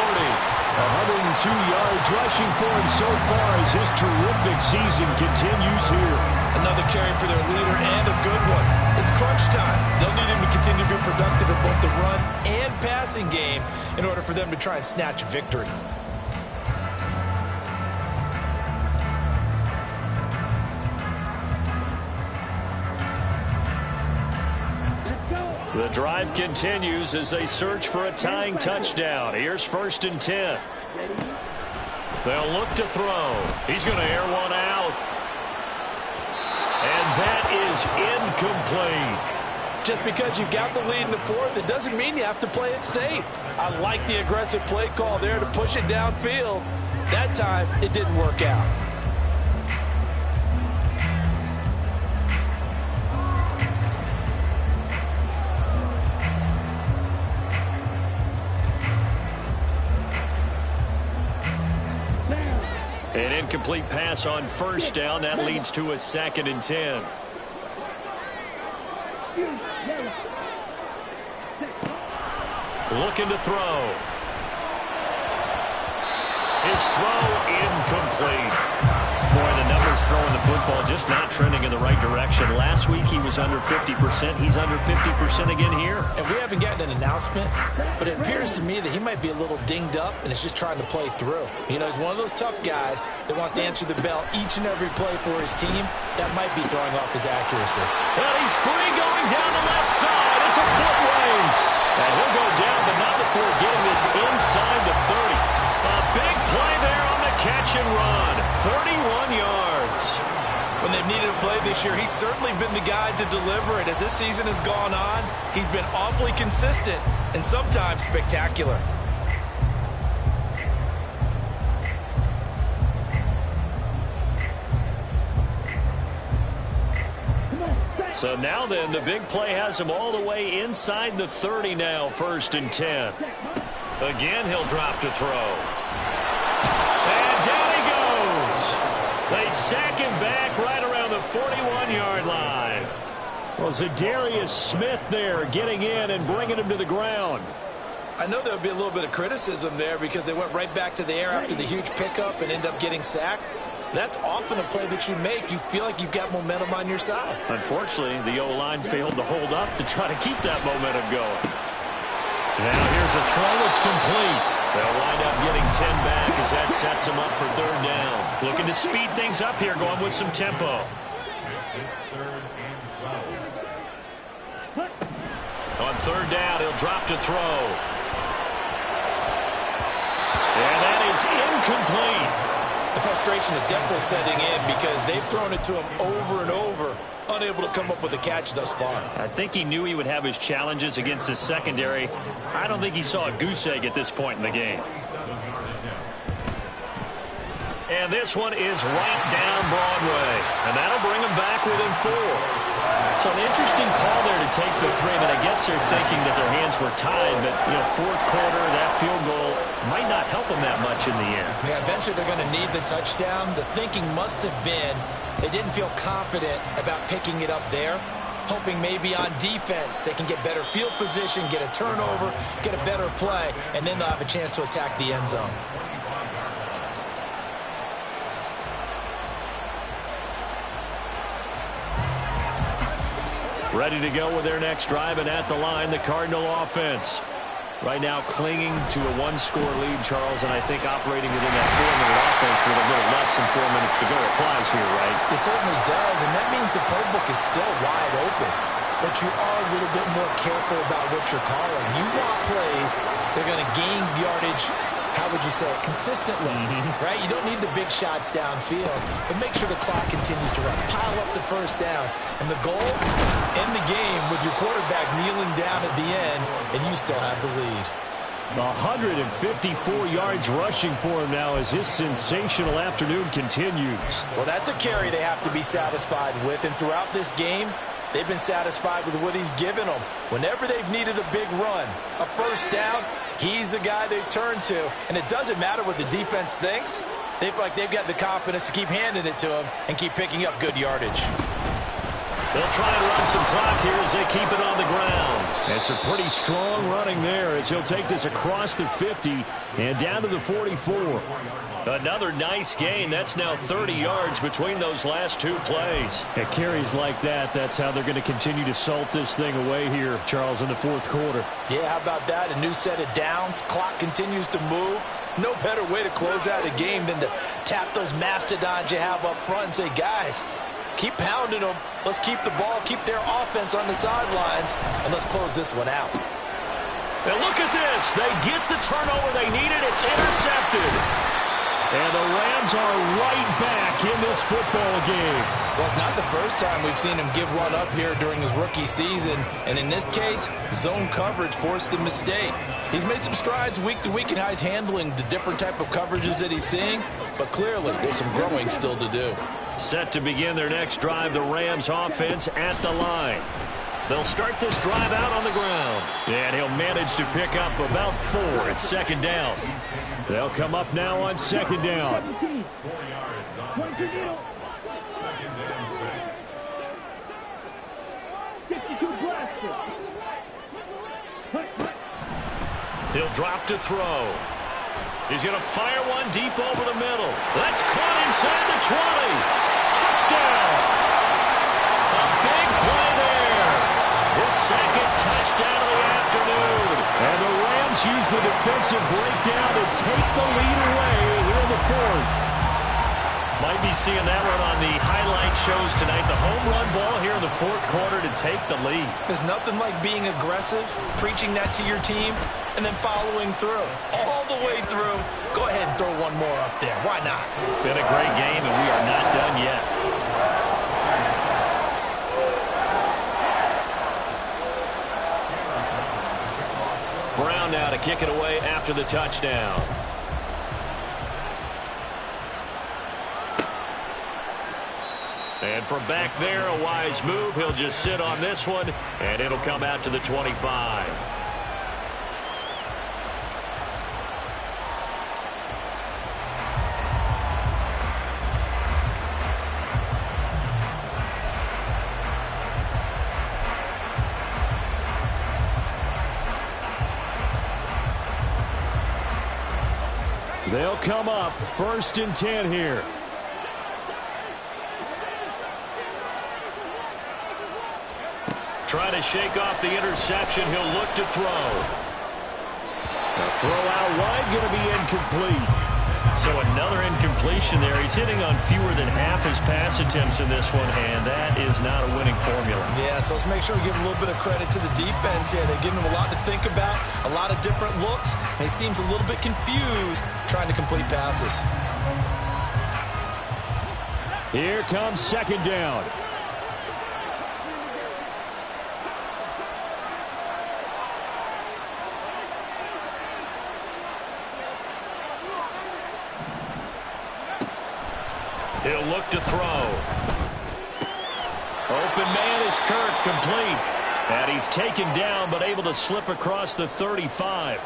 102 yards rushing for him so far as his terrific season continues here. Another carry for their leader and a good one. It's crunch time. They'll need him to continue to be productive in both the run and passing game in order for them to try and snatch a victory. The drive continues as they search for a tying touchdown. Here's 1st and 10. They'll look to throw. He's going to air one out. And that is incomplete. Just because you've got the lead in the 4th, it doesn't mean you have to play it safe. I like the aggressive play call there to push it downfield. That time, it didn't work out. An incomplete pass on first down. That leads to a 2nd and 10. Looking to throw. His throw incomplete. Boy, the numbers throwing the football just not trending in the right direction. Last week he was under 50%. He's under 50% again here. And we haven't gotten an announcement, but it appears to me that he might be a little dinged up and is just trying to play through. You know, he's one of those tough guys that wants to answer the bell each and every play for his team. That might be throwing off his accuracy. Well, he's free going down the left side. It's a foot race. And he'll go down, but not before getting this inside the 30. A big play there on the catch and run. 31 yards. When they've needed a play this year, he's certainly been the guy to deliver it. As this season has gone on, he's been awfully consistent and sometimes spectacular. So now then, the big play has him all the way inside the 30 now, 1st and 10. Again, he'll drop to throw. And down he goes. They sack him back right around the 41-yard line. Well, Zadarius Smith there getting in and bringing him to the ground. I know there'll be a little bit of criticism there because they went right back to the air after the huge pickup and end up getting sacked. That's often a play that you make. You feel like you've got momentum on your side. Unfortunately, the O-line failed to hold up to try to keep that momentum going. Now here's a throw. It's complete. They'll wind up getting 10 back as that sets them up for 3rd down. Looking to speed things up here, going with some tempo. On 3rd down, he'll drop to throw. And that is incomplete. The frustration is definitely setting in because they've thrown it to him over and over, unable to come up with a catch thus far. I think he knew he would have his challenges against the secondary. I don't think he saw a goose egg at this point in the game. And this one is right down Broadway. And that'll bring him back within 4. So an interesting call there to take the 3. I guess they're thinking that their hands were tied, but, 4th quarter, that field goal might not help them that much in the end. Yeah, eventually they're going to need the touchdown. The thinking must have been they didn't feel confident about picking it up there, hoping maybe on defense they can get better field position, get a turnover, get a better play, and then they'll have a chance to attack the end zone. Ready to go with their next drive, and at the line, the Cardinal offense. Right now clinging to a 1-score lead, Charles, and I think operating within that 4-minute offense with a little less than 4 minutes to go applies here, right? It certainly does, and that means the playbook is still wide open. But you are a little bit more careful about what you're calling. You want plays that are going to gain yardage, how would you say it, consistently, right? You don't need the big shots downfield, but make sure the clock continues to run. Pile up the first downs. And the goal, end the game with your quarterback kneeling down at the end, and you still have the lead. 154 yards rushing for him now as his sensational afternoon continues. Well, that's a carry they have to be satisfied with, and throughout this game, they've been satisfied with what he's given them. Whenever they've needed a big run, a first down, he's the guy they've turned to. And it doesn't matter what the defense thinks. They feel like they've got the confidence to keep handing it to him and keep picking up good yardage. They'll try and run some clock here as they keep it on the ground. And some pretty strong running there as he'll take this across the 50 and down to the 44. Another nice gain. That's now 30 yards between those last 2 plays. At carries like that, that's how they're going to continue to salt this thing away here, Charles, in the 4th quarter. Yeah, how about that? A new set of downs. Clock continues to move. No better way to close out a game than to tap those mastodons you have up front and say, guys, keep pounding them. Let's keep the ball, keep their offense on the sidelines, and let's close this one out. Now look at this. They get the turnover they needed. It's intercepted. And the Rams are right back in this football game. Well, it's not the first time we've seen him give one up here during his rookie season. And in this case, zone coverage forced the mistake. He's made some strides week to week in how he's handling the different type of coverages that he's seeing. But clearly, there's some growing still to do. Set to begin their next drive, the Rams offense at the line. They'll start this drive out on the ground. And he'll manage to pick up about 4 at 2nd down. They'll come up now on 2nd down. 4 yards on the pickup. 2nd and 6. 62 blaster. He'll drop to throw. He's going to fire one deep over the middle. That's caught inside the 20. Touchdown. A big play there. His 2nd touchdown of the afternoon. And the Rams use the defensive breakdown to take the lead away here in the 4th. Might be seeing that one on the highlight shows tonight. The home run ball here in the 4th quarter to take the lead. There's nothing like being aggressive, preaching that to your team, and then following through. All the way through. Go ahead and throw one more up there. Why not? Been a great game, and we are not done yet. Brown now to kick it away after the touchdown. And from back there, a wise move. He'll just sit on this one, and it'll come out to the 25. They'll come up 1st and 10 here. Trying to shake off the interception. He'll look to throw. The throw out wide going to be incomplete. So another incompletion there. He's hitting on fewer than half his pass attempts in this one, and that is not a winning formula. Yeah, so let's make sure we give a little bit of credit to the defense here. They're giving him a lot to think about, a lot of different looks, and he seems a little bit confused trying to complete passes. Here comes 2nd down. He'll look to throw. Open man is Kirk, complete. And he's taken down, but able to slip across the 35.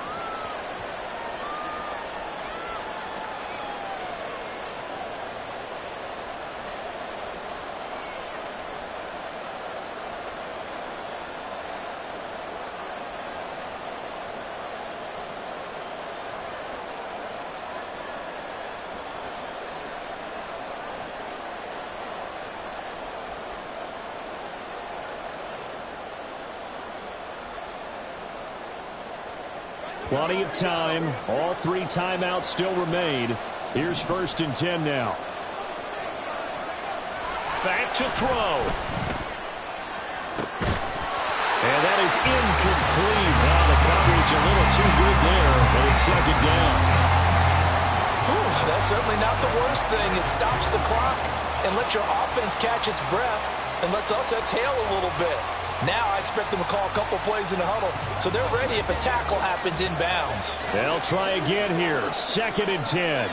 Plenty of time. All 3 timeouts still remain. Here's 1st and 10 now. Back to throw. And that is incomplete. Wow, the coverage a little too good there, but it's 2nd down. Whew, that's certainly not the worst thing. It stops the clock and lets your offense catch its breath and lets us exhale a little bit. Now I expect them to call a couple plays in the huddle, so they're ready if a tackle happens inbounds. They'll try again here. 2nd and 10.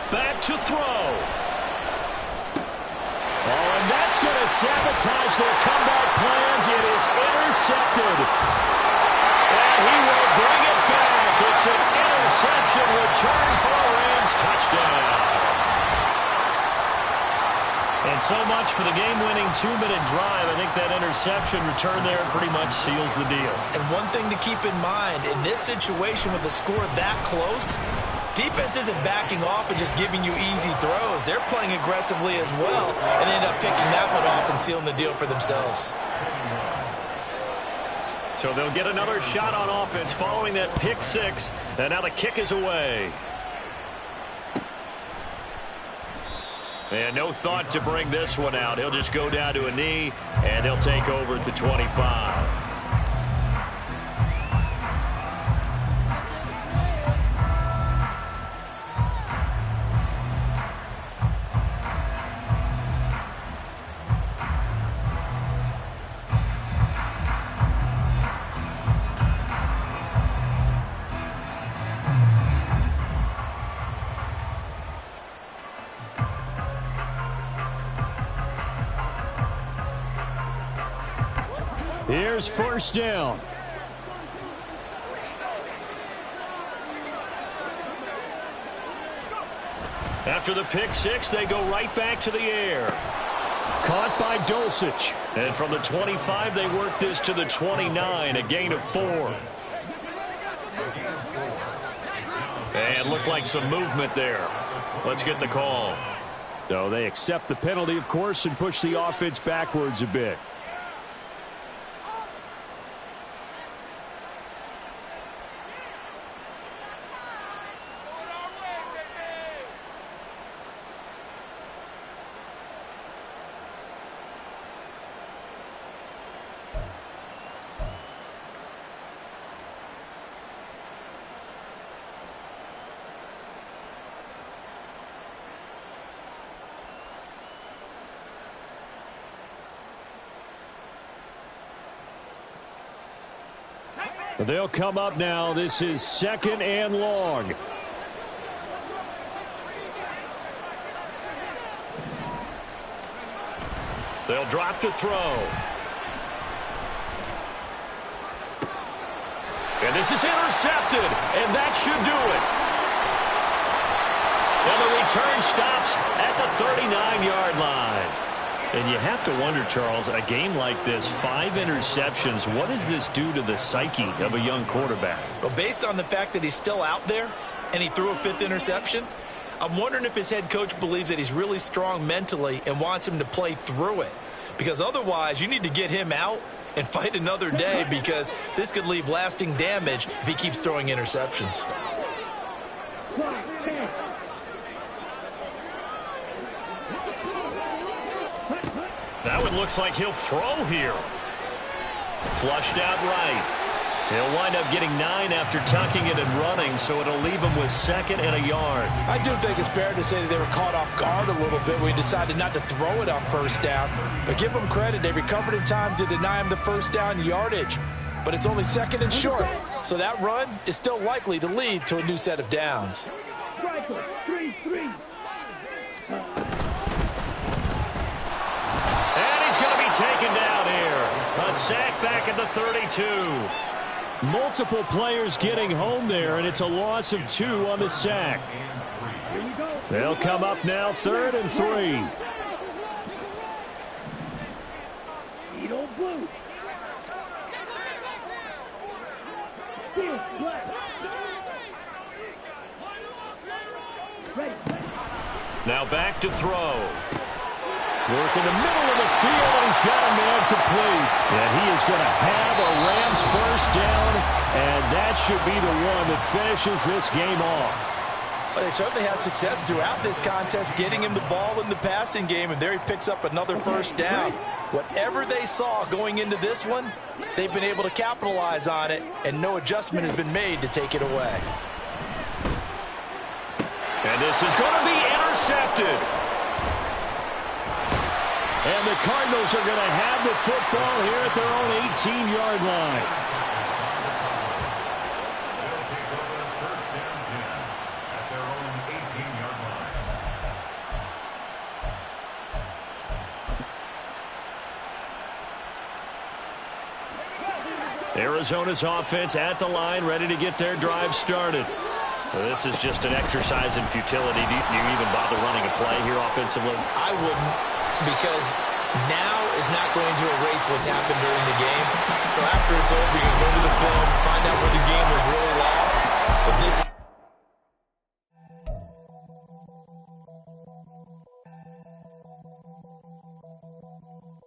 Back to throw. Oh, and that's going to sabotage their comeback plans. It is intercepted. And he will bring it back. It's an interception return for a Rams touchdown. And so much for the game-winning 2-minute drive. I think that interception return there pretty much seals the deal. And one thing to keep in mind, in this situation with the score that close, defense isn't backing off and just giving you easy throws. They're playing aggressively as well and end up picking that one off and sealing the deal for themselves. So they'll get another shot on offense following that pick 6. And now the kick is away. And no thought to bring this one out. He'll just go down to a knee, and he'll take over at the 25. Here's 1st down. After the pick 6, they go right back to the air. Caught by Dulcich. And from the 25, they work this to the 29, a gain of 4. And looked like some movement there. Let's get the call. So they accept the penalty, of course, and push the offense backwards a bit. They'll come up now. This is 2nd and long. They'll drop to throw. And this is intercepted, and that should do it. And the return stops at the 39-yard line. And you have to wonder, Charles, a game like this, 5 interceptions, what does this do to the psyche of a young quarterback? Well, based on the fact that he's still out there and he threw a 5th interception, I'm wondering if his head coach believes that he's really strong mentally and wants him to play through it. Because otherwise, you need to get him out and fight another day, because this could leave lasting damage if he keeps throwing interceptions. That one looks like he'll throw here. Flushed out right. He'll wind up getting 9 after tucking it and running, so it'll leave him with 2nd and a yard. I do think it's fair to say that they were caught off guard a little bit when he decided not to throw it on 1st down. But give them credit, they recovered in time to deny him the 1st down yardage. But it's only 2nd and short, so that run is still likely to lead to a new set of downs. Striker, 3-3. And he's going to be taken down here. A sack back at the 32. Multiple players getting home there, and it's a loss of 2 on the sack. They'll come up now 3rd and 3. Blue. Now back to throw. Work in the middle of the field, and he's got a man complete. And he is going to have a Rams 1st down, and that should be the one that finishes this game off. Well, they certainly had success throughout this contest getting him the ball in the passing game, and there he picks up another 1st down. Whatever they saw going into this one, they've been able to capitalize on it, and no adjustment has been made to take it away. And this is going to be intercepted. And the Cardinals are going to have the football here at their own 18-yard line. They'll take over 1st and 10 at their own 18-yard line. Arizona's offense at the line, ready to get their drive started. So this is just an exercise in futility. Do you even bother running a play here offensively? I wouldn't, because now is not going to erase what's happened during the game. So after it's over, you can go to the film, find out where the